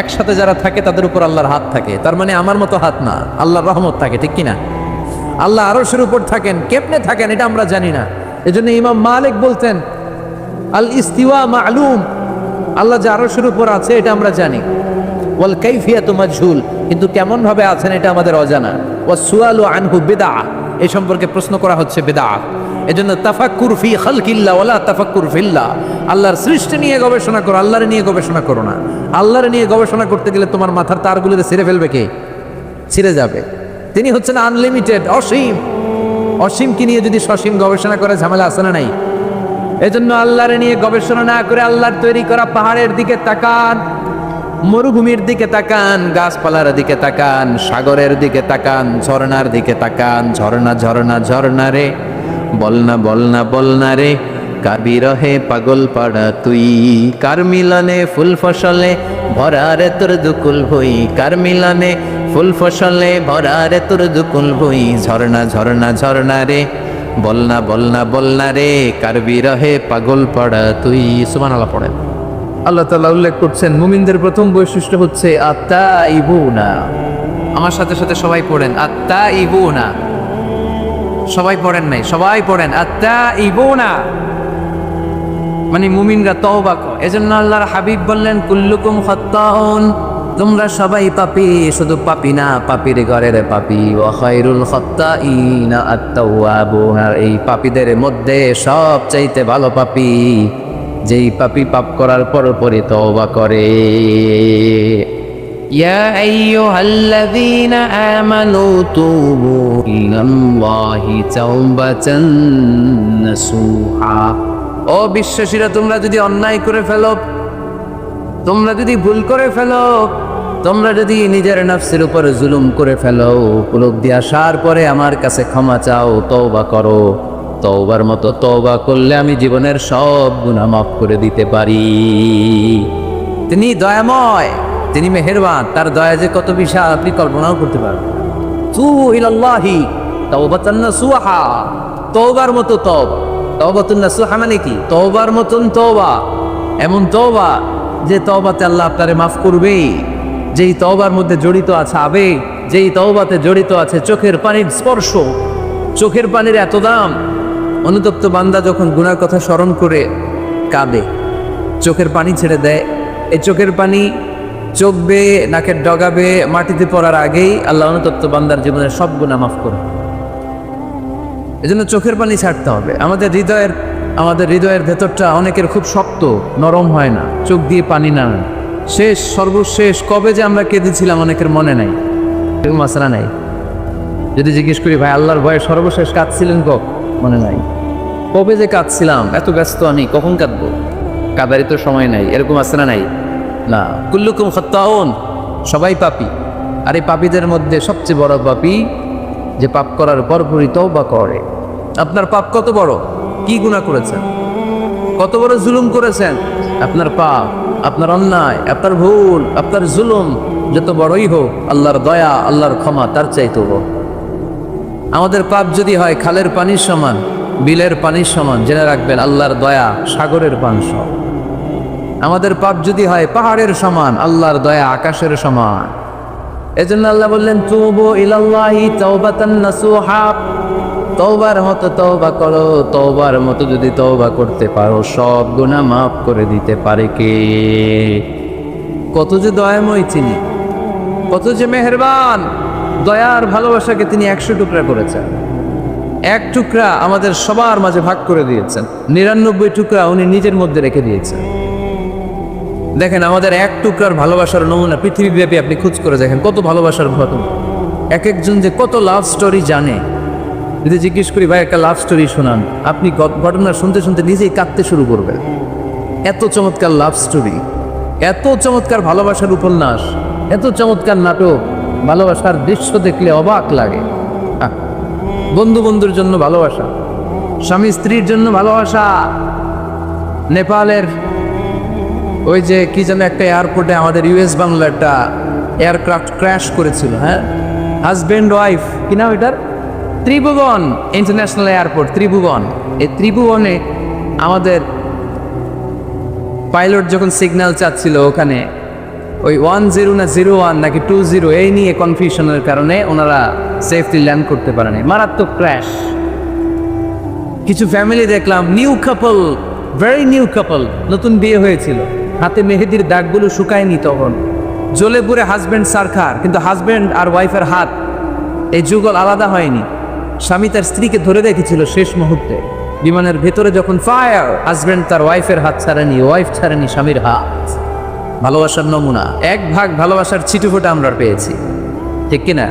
একসাথে যারা থাকে তাদের উপর আল্লাহর হাত থাকে, তার মানে আমার মতো হাত না, আল্লাহর রহমত থাকে, ঠিক কিনা? আল্লাহ আরশের উপর থাকেন, কেমনে থাকেন এটা আমরা জানি না। এজন্য ইমাম মালিক বলতেন আল ইস্তিওয়া মা'লুম, আল্লাহ যে আরশের উপর আছে এটা আমরা জানি, ওয়াল কাইফিয়াতু মাজহুল, কিন্তু কেমন ভাবে আছেন এটা আমাদের অজানা। ওয়াস সুআলু আনহু বিদআহ, এই সম্পর্কে প্রশ্ন করা হচ্ছে বিদআহ। এজন্য তাফাক্কুর ফি খালকিল্লাহ ওয়ালা তাফাক্কুর ফিল্লাহ, আল্লাহর সৃষ্টি নিয়ে গবেষণা করো, আল্লাহর নিয়ে গবেষণা করো না। আল্লাহর নিয়ে গবেষণা করতে গেলে তোমার মাথার তারগুলোতে ছিঁড়ে ফেলবে কে? ছিঁড়ে যাবে। তিনি হচ্ছেন আনলিমিটেড, অসীম। অসীমকে নিয়ে যদি সসীম গবেষণা করে ঝামেলা আছে না নাই? এজন্য আল্লাহর নিয়ে গবেষণা না করে আল্লাহর তৈরি করা পাহাড়ের দিকে তাকান, মরুভূমির দিকে তাকান, গাছপালার দিকে তাকান, সাগরের দিকে তাকান, ঝর্ণার দিকে তাকান। ঝর্ণা ঝর্ণা ঝর্ণা রে, বলনা বলনা বলনা রে, কাবি রহে পাগল পাড়া তুই, কার মিলনে ফুল ফসলে ভরা রে তোর দুকুল ভুই, কার মিলনে ফুল ফসলে ভরা রে তোর দুকুল ভুই। ঝর্ণা ঝর্ণা ঝর্ণা রে, বলনা বলনা বলনা রে, কার বিরহে পাগল পাড়া তুই। সুবহানাল্লাহ পড়েন। আল্লাহ তাআলা উল্লেখ করছেন মুমিনদের প্রথম বৈশিষ্ট্য হচ্ছে আত্তাইবুনা। আমার সাথে সাথে সবাই পড়েন আত্তাইবুনা। সবাই পড়েন নাই, সবাই পড়েন আত্তাইবুনা, মানে মুমিনরা তওবা করে। এজন্য আল্লাহর হাবিব বললেন কুল্লুকুম খাত্তাউন, তোমরা সবাই পাপী, শুধু পাপী না, পাপীর ঘরের পাপী। ওয়া খায়রুল খাত্তাইনা আত-তাওয়াবুন, এই পাপীদের মধ্যে সবচাইতে ভালো পাপী যেই পাপী পাপ করার পরপরই তওবা করে। ইয়া আইয়ুহাল্লাযীনা আমানু তুবু ইলাল্লাহি তাওবাতান নাসুহা, ও বিশ্বাসীরা তোমরা যদি অন্যায় করে ফেলো, তোমরা যদি ভুল করে ফেলো, তোমরা যদি নিজের নফসের উপর জুলুম করে ফেলো, উপলব্ধি আসার পরে আমার কাছে ক্ষমা চাও, তওবা করো। তওবার মতো তওবা করলে আমি জীবনের সব গুনাহ মাফ করে দিতে পারি। তিনি দয়াময়, তিনি মেহেরবান, তার দয়া যে কত বিশাল আপনি কল্পনাও করতে পারবেন। তুবু ইলাল্লাহি তাওবাতান নাসুহা, তওবার মতো তওবা। তাওবাতুন নাসুহা মানে কি? তওবার মতন তওবা, এমন তওবা যে তওবাতে আল্লাহ আপনারে মাফ করবে, যেই তওবার মধ্যে জড়িত আছে আবেগ, যেই তওবাতে জড়িত আছে চোখের পানির স্পর্শ। চোখের পানির এত দাম, অনুতপ্ত বান্দা যখন গুনার কথা স্মরণ করে কাঁদে, চোখের পানি ছেড়ে দেয়, এই চোখের পানি চোখ বেয়ে নাকের ডগাবে মাটিতে পড়ার আগেই আল্লাহ অনুতপ্ত বান্দার জীবনের সব গুনাহ মাফ করে। এজন্য চোখের পানি ছাড়তে হবে। আমাদের হৃদয়ের ভেতরটা অনেকের খুব শক্ত, নরম হয় না, চোখ দিয়ে পানি না। শেষ সর্বশেষ কবে যে আমরা কেঁদেছিলাম অনেকের মনে নাই, মাসলা নাই। যদি জিজ্ঞেস করি ভাই আল্লাহর ভয়ে সর্বশেষ কাঁদছিলেন মনে নাই। কবে যে কাঁদছিলাম, এত ব্যস্ত আমি, কখন কাঁদবো? কাদারি তো সময় নাই, এরকম আছে না নাই? না, কুল্লুকুম খাত্তাউন, সবাই পাপী। আর এই পাপীদের মধ্যে সবচেয়ে বড় পাপী যে পাপ করার পরপরই তওবা করে। আপনার পাপ কত বড়? কি গুনাহ করেছেন? কত বড় জুলুম করেছেন? আপনার পাপ, আপনার অন্যায়, আপনার ভুল, আপনার জুলুম যত বড়ই হোক, আল্লাহর দয়া, আল্লাহর ক্ষমা তার চাইতে হোক। আমাদের পাপ যদি হয় খালের পানির সমান, বিলের পানির সমান, জেনে রাখবেন আল্লাহর দয়া সাগরের পান সম। আমাদের পাপ যদি হয় পাহাড়ের সমান, আল্লাহর দয়া আকাশের সমান। এজন্য আল্লাহ বললেন, তুবু ইলাল্লাহি তাওবাতান নাসুহা, তওবার মতো তওবা করো। তওবার মতো যদি তওবা করতে পারো, সব গুনাহ মাফ করে দিতে পারে কে? কত যে দয়াময় তিনি, কত যে মেহেরবান। দয়ার ভালোবাসাকে তিনি 100 টুকরা করেছেন। এক টুকরা আমাদের সবার মাঝে ভাগ করে দিয়েছেন, 99 টুকরা উনি নিজের মধ্যে রেখে দিয়েছেন। দেখেন আমাদের এক টুকরার ভালোবাসার নমুনা পৃথিবীব্যাপী আপনি খোঁজ করে দেখেন, কত ভালোবাসার ঘটনা। এক একজন যে কত লাভ স্টোরি জানে। যদি জিজ্ঞেস করি ভাই একটা লাভ স্টোরি শোনান, আপনি ঘটনা শুনতে শুনতে নিজেই কাঁদতে শুরু করবেন। এত চমৎকার লাভ স্টোরি, এত চমৎকার ভালোবাসার উপন্যাস, এত চমৎকার নাটক। ভালোবাসার দৃশ্য দেখলে অবাক লাগে। বন্ধু বন্ধুর জন্য ভালোবাসা, স্বামী স্ত্রীর জন্য ভালোবাসা। নেপালের ওই যে কি যেন একটা এয়ারপোর্টে আমাদের ইউএস বাংলা একটা এয়ারক্রাফট ক্র্যাশ করেছিল, হ্যাঁ, হাজব্যান্ড ওয়াইফ, কি নাম এটার? ত্রিভুবন ইন্টারন্যাশনাল এয়ারপোর্ট, ত্রিভুবন। এই ত্রিভুবনে আমাদের পাইলট যখন সিগন্যাল চাচ্ছিল, ওখানে ওই 10 না 01 নাকি 20 এই নিয়ে কনফিউশনের কারণে ওনারা সেফলি ল্যান্ড করতে পারেনি। মারাত্মক ক্র্যাশ। কিছু ফ্যামিলি দেখলাম, নিউ কাপল, ভেরি নিউ কাপল, নতুন বিয়ে হয়েছিল, হাতে মেহেদির দাগগুলো শুকায়নি তখন, জ্বলে পুড়ে হাজব্যান্ড সারখার, কিন্তু হাজব্যান্ড আর ওয়াইফের হাত এই যুগল আলাদা হয়নি। স্বামী তার স্ত্রীকে ধরে রেখেছিল শেষ মুহূর্তে। বিমানের ভেতরে যখন ফায়ার, হাজব্যান্ড তার ওয়াইফের হাত ছাড়েনি, ওয়াইফ ছাড়েনি স্বামীর হাত। ভালোবাসার নমুনা। এক ভাগ ভালোবাসার ছিটুফোঁটা আমরা পেয়েছি, ঠিক কিনা?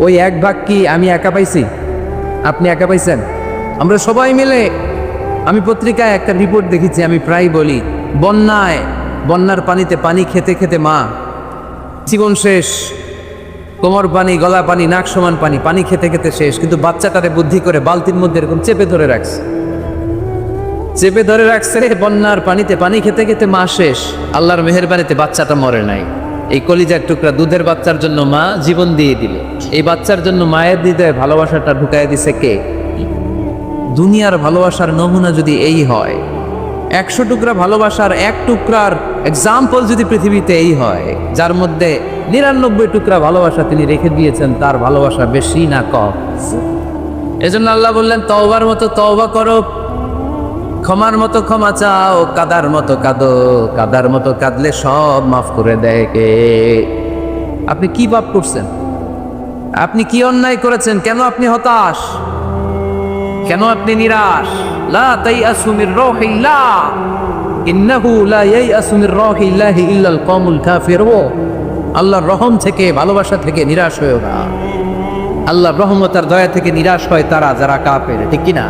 ওই এক ভাগ কি আমি একা পাইছি? আপনি একা পাইছেন? আমরা সবাই মিলে। আমি পত্রিকায় একটা রিপোর্ট দেখেছি, আমি প্রায় বলি, বন্যার পানিতে পানি খেতে খেতে মা জীবন শেষ, কোমর পানি, গলা পানি, নাক সমান পানি, পানি খেতে খেতে শেষ, কিন্তু বাচ্চাটারে বুদ্ধি করে বালতির মধ্যে এরকম চেপে ধরে রাখছে, চেপে ধরে রাখছে। বন্যার পানিতে পানি খেতে খেতে মা শেষ, আল্লাহর মেহেরবানিতে বাচ্চাটা মরে নাই। এই কলিজার টুকরা দুধের বাচ্চার জন্য মা জীবন দিয়ে দিল। এই বাচ্চার জন্য মায়ের হৃদয়ে ভালোবাসাটা ঢুকাই দিছে কে? দুনিয়ার ভালোবাসার নমুনা যদি এই হয়, 100 টুকরা ভালোবাসার এক টুকরার এক্সাম্পল যদি পৃথিবীতে এই হয়, যার মধ্যে 99 টুকরা ভালোবাসা তিনি রেখে দিয়েছেন, তার ভালোবাসা বেশি না কম? এজন্য আল্লাহ বললেন, তওবার মতো তওবা করো, ক্ষমার মতো ক্ষমা চাও, কাদার মতো কাঁদো, কাদার মতো কাঁদলে সব মাফ করে দেয় কে? আপনি কি পাপ করছেন? আপনি কি অন্যায় করেছেন? কেন আপনি হতাশ? কেন আপনি নিরাশ? লা তাইয়াসু মির রাহিল্লাহ, ইন্নাহু লা ইয়াইয়াসু মির রাহিল্লাহি ইল্লাল কওমুল কাফিরুন। আল্লাহর রহম থেকে, ভালোবাসা থেকে নিরাশ হয়ো না। আল্লাহর রহমত আর দয়া থেকে নিরাশ হয় তারা যারা কাফের, ঠিক কি না?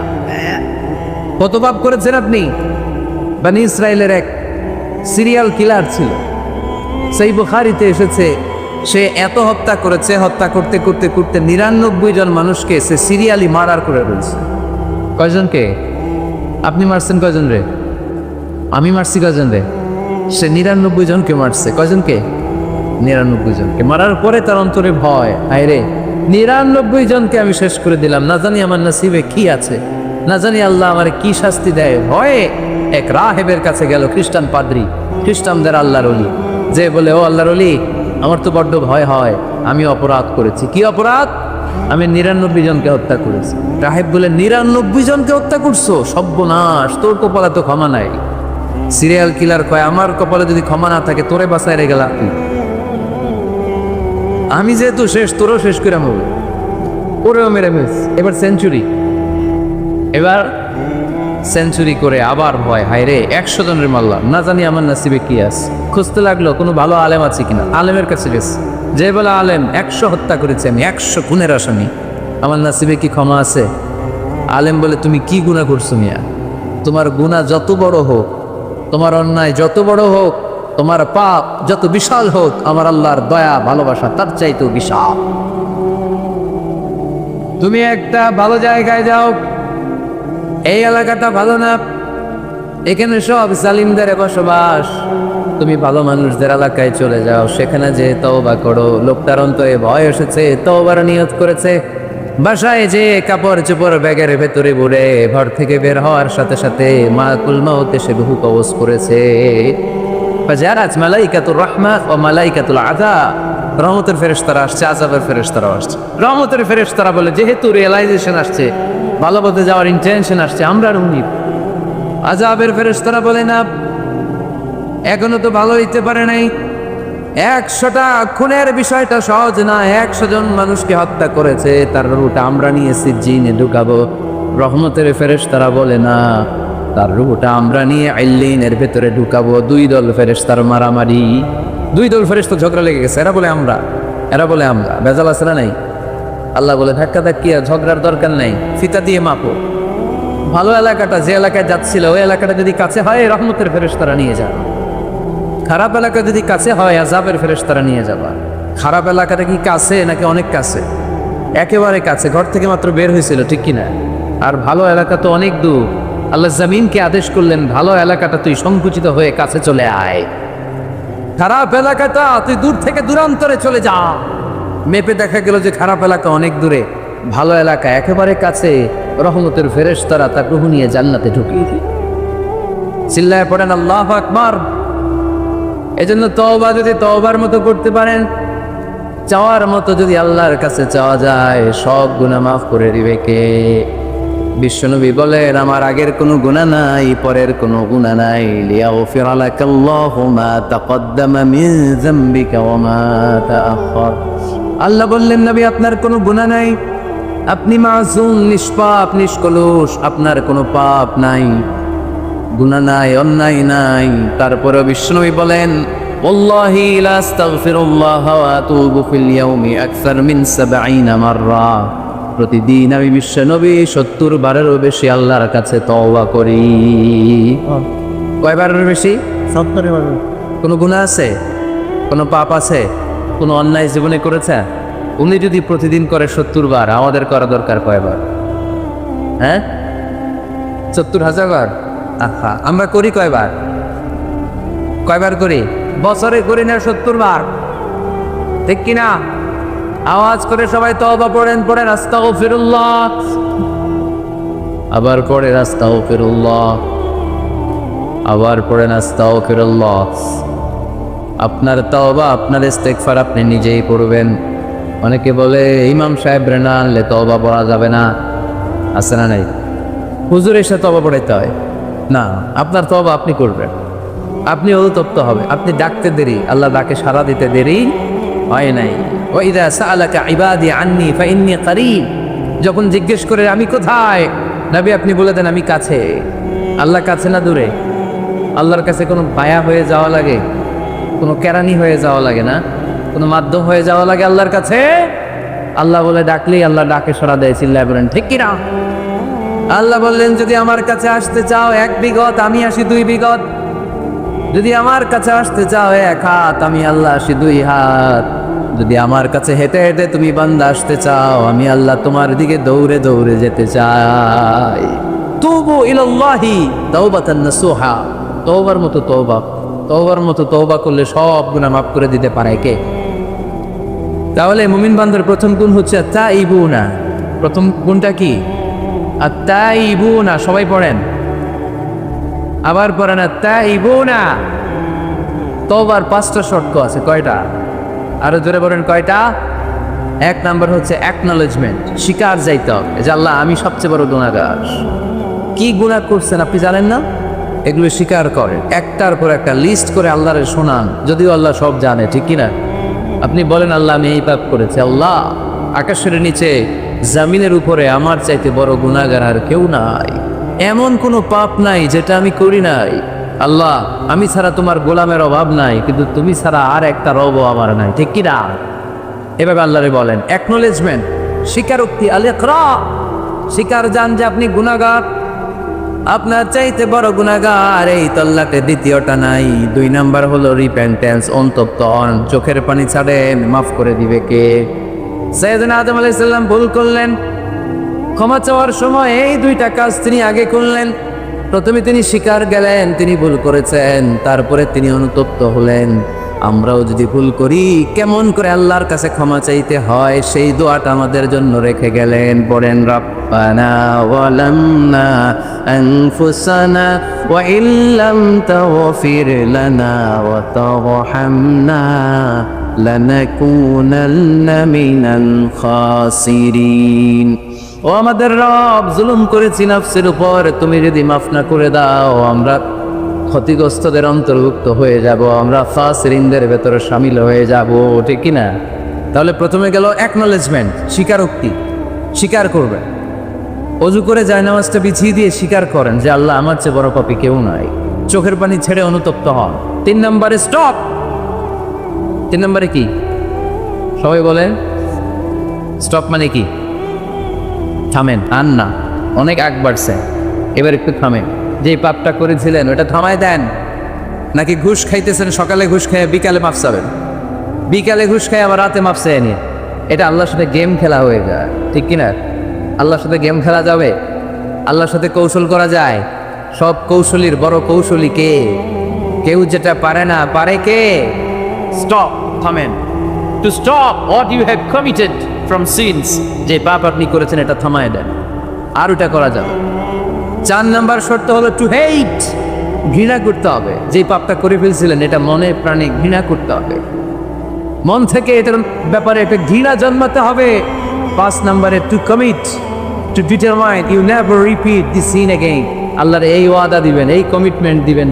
কত পাপ করেছেন আপনি? বনি ইসরায়েলের এক সিরিয়াল কিলার ছিল, সেই বুখারীতে এসেছে, সে এত হত্যা করেছে, হত্যা করতে করতে করতে 99 জন মানুষকে সে সিরিয়ালি মার্ডার করে ফেলছে। কয়জনকে? আপনি মারছেন কয়জন রে? আমি মারছি কয়জন রে? সে 99 জনকে মারছে। কয়জনকে? 99 জনকে। মারার পরে তার অন্তরে ভয়, হায় রে 99 জনকে আমি শেষ করে দিলাম, না জানি আমার নসিবে কি আছে, না জানি আল্লাহ আমার কি শাস্তি দেয়। ভয়ে এক রাহেবের কাছে গেল, খ্রিস্টান পাদ্রী, খ্রিস্টানদের আল্লাহর ওলি, যে বলে, ও আল্লাহর ওলি, আমার তো বড্ড ভয় হয়, আমি অপরাধ করেছি। কি অপরাধ? আমি 99 জনকে হত্যা করেছি। রাহেব বলে, 99 জনকে হত্যা করছো? সর্বনাশ, তোর কপালে তো ক্ষমা নাই। সিরিয়াল কিলার কয়, আমার কপালে যদি ক্ষমা না থাকে তোরে বাঁচায় রে গেলা তুই, আমি যেহেতু শেষ, তোরও শেষ করে মরবে, ওরেও মেরে মিস। এবার সেঞ্চুরি, এবার সেঞ্চুরি করে আবার ভয়, হায় রে 100 জনের মারলাম, না জানি আমার নসিবে কি আছে। খুঁজতে লাগলো কোনো ভালো আলেম আছে কিনা, আলেমের কাছে গেছে, যে বলে, আলেম 100 হত্যা করেছে আমি, 100 খুনের আসামি, আমার নসিবে কি ক্ষমা আছে? আলেম বলে, তুমি কি গুনাহ করছো মিয়া? তোমার গুনাহ যত বড় হোক, তোমার অন্যায় যত বড় হোক, তোমার পাপ যত বিশাল হোক, আমার আল্লাহর দয়া ভালোবাসা তার চাইতেও বিশাল। তুমি একটা ভালো জায়গায় যাও, এই এলাকাটা ভালো না, এখানে সব জালিমদের বসবাস, তুমি ভালো মানুষদের এলাকায় চলে যাও, সেখানে যে তওবা করো, লোকটার অন্তরে ভয় এসেছে, তওবার নিয়ত করেছে, বাসায় যে কাপড় চোপড় ব্যাগের ভেতরে ভরে ঘর থেকে বের হওয়ার সাথে সাথে মালাকুল মউত এসে রূহ কবজ করেছে। ফাজারাত মালাইকাতুর রাহমাহ ওয়া মালাইকাতুল আযাব, রহমতের ফেরেশতারা আসছে, আযাবের ফেরেশতারা আসছে। রহমতের ফেরেশতারা বলে যেহেতু রিয়েলাইজেশন আসছে, ভালো পথে যাওয়ার ইন্টেনশন আসছে, আমরা রুমিব। আযাবের ফেরেশতারা বলে না, এখনো তো ভালো হইতে পারে নাই, 100টা খুনের বিষয়টা সহজ না, 100 জন মানুষকে হত্যা করেছে, তার রূহটা আমরা নিয়ে সিজ্জিনে ঢুকাবো। রহমতের ফেরেশতারা বলে না, তার রূহটা আমরা নিয়ে আইল্লিনের ভেতরে ঢুকাবো। 2 দল ফেরেশতার মারামারি, 2 দল ফেরেশতা ঝগড়া লেগে গেছে, এরা বলে আমরা, এরা বলে আমরা, বেজাল আছে না নাই? আল্লাহ বলে ধাক্কা ধাক্কি আর ঝগড়ার দরকার নাই, ফিতা দিয়ে মাপো। ভালো এলাকাটা যে এলাকায় যাচ্ছিল, ওই এলাকাটা যদি কাছে হয় রহমতের ফেরেশতারা নিয়ে যাবে, খারাপ এলাকা যদি কাছে হয় আযাবের ফেরেশতারা নিয়ে যাবা। খারাপ এলাকাটা কি কাছে নাকি অনেক কাছে? একেবারে কাছে, ঘর থেকে মাত্র বের হয়েছিল, ঠিক কিনা? আর ভালো এলাকা তো অনেক দূর। আল্লাহ জমিনকে আদেশ করলেন, ভালো এলাকাটা তুই সংকুচিত হয়ে কাছে চলে আয়, খারাপ এলাকাটা তুই দূর থেকে দূরান্তরে চলে যা। মেপে দেখা গেল যে খারাপ এলাকা অনেক দূরে, ভালো এলাকা একেবারে কাছে। রহমতের ফেরেশতারা তার রূহ নিয়ে জান্নাতে ঢুকিয়ে দিল। চিল্লায় পড়েন আল্লাহু আকবার। এজন্য তওবা যদি তওবার মতো করতে পারেন, চাওয়ার মতো যদি আল্লাহর কাছে চাওয়া যায়, সব গুনাহ মাফ করে দিবে কে? বিশ্বনবী বলেন, আমার আগের কোনো গুনাহ নাই, পরের কোনো গুনাহ নাই। লিয়াগফির লাকাল্লাহু মা তাকদ্দামা মিন যামবিকা ওয়া মা তাআখার। আল্লাহ বললেন, নবী আপনার কোনো গুনাহ নাই, আপনি মাসুম, নিষ্পাপ, নিষ্কলুষ, আপনার কোনো পাপ নাই, গুনাহ নাই, অন্যায় নাই। তারপরে বিশ্বনবী বলেন, ওয়াল্লাহি লা আস্তাগফিরুল্লাহ ওয়া আতুবু ফিল ইয়াউমি আকসার মিন 70 মাররা। প্রতিদিন আমি বিশ্বনবী 70 বারেরও বেশি আল্লাহর কাছে তওবা করি। কয়বারের বেশি? 70 বার। কোনো গুনাহ আছে? কোনো পাপ আছে? কোনো অন্যায় জীবনে করেছে? উনি যদি প্রতিদিন করে 70 বার, আমাদের করা দরকার কয়বার? হ্যাঁ, 70,000 বার। আহা, আমরা করি কয়বার? কয়বার করি? বছরে করি না 70 বার, ঠিক কিনা? আওয়াজ করে সবাই তওবা পড়েন, পড়েন আস্তাগফিরুল্লাহ, আবার পড়েন আস্তাগফিরুল্লাহ, আবার পড়েন আস্তাগফিরুল্লাহ। আপনার তওবা, আপনার ইস্তেগফার আপনি নিজেই পড়বেন। অনেকে বলে ইমাম সাহেব রে না আনলে তওবা পড়া যাবে না, আছে না নাই? হুজুর এসে তওবা পড়াইতে হয় না, আপনার তওবা আপনি করবেন, আপনি অনুতপ্ত হবে। আপনি ডাকতে দেরি, আল্লাহ ডাকে সাড়া দিতে দেরি হয় নাই। ওয়া ইযা সাআলাকা ইবাদি আন্নী ফাইন্নী করিব, যখন জিজ্ঞেস করে আমি কোথায়, নবী আপনি বলে দেন আমি কাছে। আল্লাহ কাছে না দূরে? আল্লাহর কাছে কোনো মায়া হয়ে যাওয়া লাগে, কোনো কেরানি হয়ে যাওয়া লাগে না, কোনো মাধ্যম হয়ে যাওয়া লাগে আল্লাহর কাছে? আল্লাহ বলে ডাকলেই আল্লাহ ডাকে সাড়া দেয়। চিল্লায় বলেন ঠিক কিনা? আল্লাহ বললেন, যদি আমার কাছে আসতে চাও 1 বিঘত, আমি আসি 2 বিঘত। যদি আমার কাছে আসতে চাও 1 হাত, আমি আল্লাহ আসি 2 হাত। যদি আমার কাছে হেঁটে হেঁটে তুমি বান্দা আসতে চাও, আমি আল্লাহ তোমার দিকে দৌড়ে দৌড়ে যেতে চাই। তুবু ইলাল্লাহি তাওবাতান নাসুহা, তওবার মতো তওবা, তওবার মতো তওবা করলে সব গুনাহ মাফ করে দিতে পারে কে? তাহলে মুমিন বান্দার প্রথম গুণ হচ্ছে তাইবুনা। প্রথম গুণটা কি? আত-তাইবুনা। সবাই পড়েন, আবার পড়েন আত-তাইবুনা। তওবার 5টা শর্ত আছে। কয়টা? আরো জোরে বলেন কয়টা? 1 নাম্বার হচ্ছে অ্যাকনলেজমেন্ট, স্বীকার যাইতে হবে যে আল্লাহ আমি সবচেয়ে বড় গুনাহগার। কি গুনাহ করছেন আপনি জানেন না? এগুলো স্বীকার করেন, একটার পর একটা লিস্ট করে আল্লাহরে শোনান, যদিও আল্লাহ সব জানে, ঠিক কিনা? আপনি বলেন আল্লাহ আমি এই পাপ করেছি, আল্লাহ আকাশের নিচে জমিনের উপরে আমার চাইতে বড় গুনাহগার আর কেউ নাই, এমন কোনো পাপ নাই যেটা আমি করি নাই। আল্লাহ আমি ছাড়া তোমার গোলামের অভাব নাই, কিন্তু তুমি ছাড়া আর একটা রবও আমার নাই, ঠিক কিনা? এভাবে আল্লাহরে বলেন। অ্যাকনলেজমেন্ট, স্বীকারোক্তি, আল ইকরার, স্বীকার জান যে আপনি গুনাহগার। আপনার চাইতে বড় গুনাহগার এই তল্লাটে দ্বিতীয়টা নাই। 2 নাম্বার হলো রিপেন্টেন্স, অনুতপ্ত হন, চোখের পানি ছাড়েন, মাফ করে দিবে কে? সাইয়েদনা আদম আলাইহিস সালাম ভুল করলেন, ক্ষমা চাওয়ার সময় এই 2টা কাজ তিনি আগে করলেন। প্রথমে তিনি স্বীকার গেলেন তিনি ভুল করেছেন, তারপরে তিনি অনুতপ্ত হলেন। আমরাও যদি ভুল করি কেমন করে আল্লাহর কাছে ক্ষমা চাইতে হয় সেই দোয়াটা আমাদের জন্য রেখে গেলেন। পড়েন, রব্বানা ওয়ালামনা আনফুসানা ওয়া ইল্লাম তাগফির লানা ওয়া তারহামনা লানাকুনান্না মিনাল খাসিরিন। ও আমাদের রব, জুলুম করেছি নফসের উপর, তুমি যদি মাফ না করে দাও আমরা ক্ষতিগ্রস্তদের অন্তর্ভুক্ত হয়ে যাব, আমরা ফাসিরিনদের ভেতরে শামিল হয়ে যাব, ঠিক কি না? তাহলে প্রথমে গেল অ্যাকনলেজমেন্ট, স্বীকারোক্তি, স্বীকার করবেন। অজু করে জায়নামাজটা বিছিয়ে দিয়ে স্বীকার করেন যে আল্লাহ আমার চেয়ে বড় পাপী কেউ নাই। চোখের পানি ছেড়ে অনুতপ্ত হন। 3 নম্বরে স্টপ। 3 নম্বরে কি? সবাই বলেন স্টপ মানে কি? থামেন। আর না, অনেক আগ বাড়ছে, এবার একটু থামেন। যে পাপটা করেছিলেন ওটা থামায় দেন। নাকি ঘুষ খাইতেছেন, সকালে ঘুষ খেয়ে বিকালে মাফ চাবেন, বিকালে ঘুষ খাই আবার রাতে মাফ চেয়ে নিয়ে, এটা আল্লাহর সাথে গেম খেলা হয়ে যায়, ঠিক কিনা? আল্লাহর সাথে গেম খেলা যাবে? আল্লাহর সাথে কৌশল করা যায়? সব কৌশলীর বড় কৌশলী কে? কেউ যেটা পারে না, পারে কে? স্টপ, থামেন। To stop what you have committed from sins, যে পাপ আপনি করেছেন এটা থামায় দেন, আর ওটা করা যাবে। 4 নাম্বার শর্ত হলো টু হেট, ঘৃণা করতে হবে। যে পাপটা করে ফেলছিলেন এটা মনে প্রাণে ঘৃণা করতে হবে, মন থেকে এটার ব্যাপারে একটা ঘৃণা জন্মাতে হবে। 5 নাম্বারে to commit, to determine you never repeat this sin again. আল্লাহর এই ওয়াদা দিবেন, এই কমিটমেন্ট দিবেন।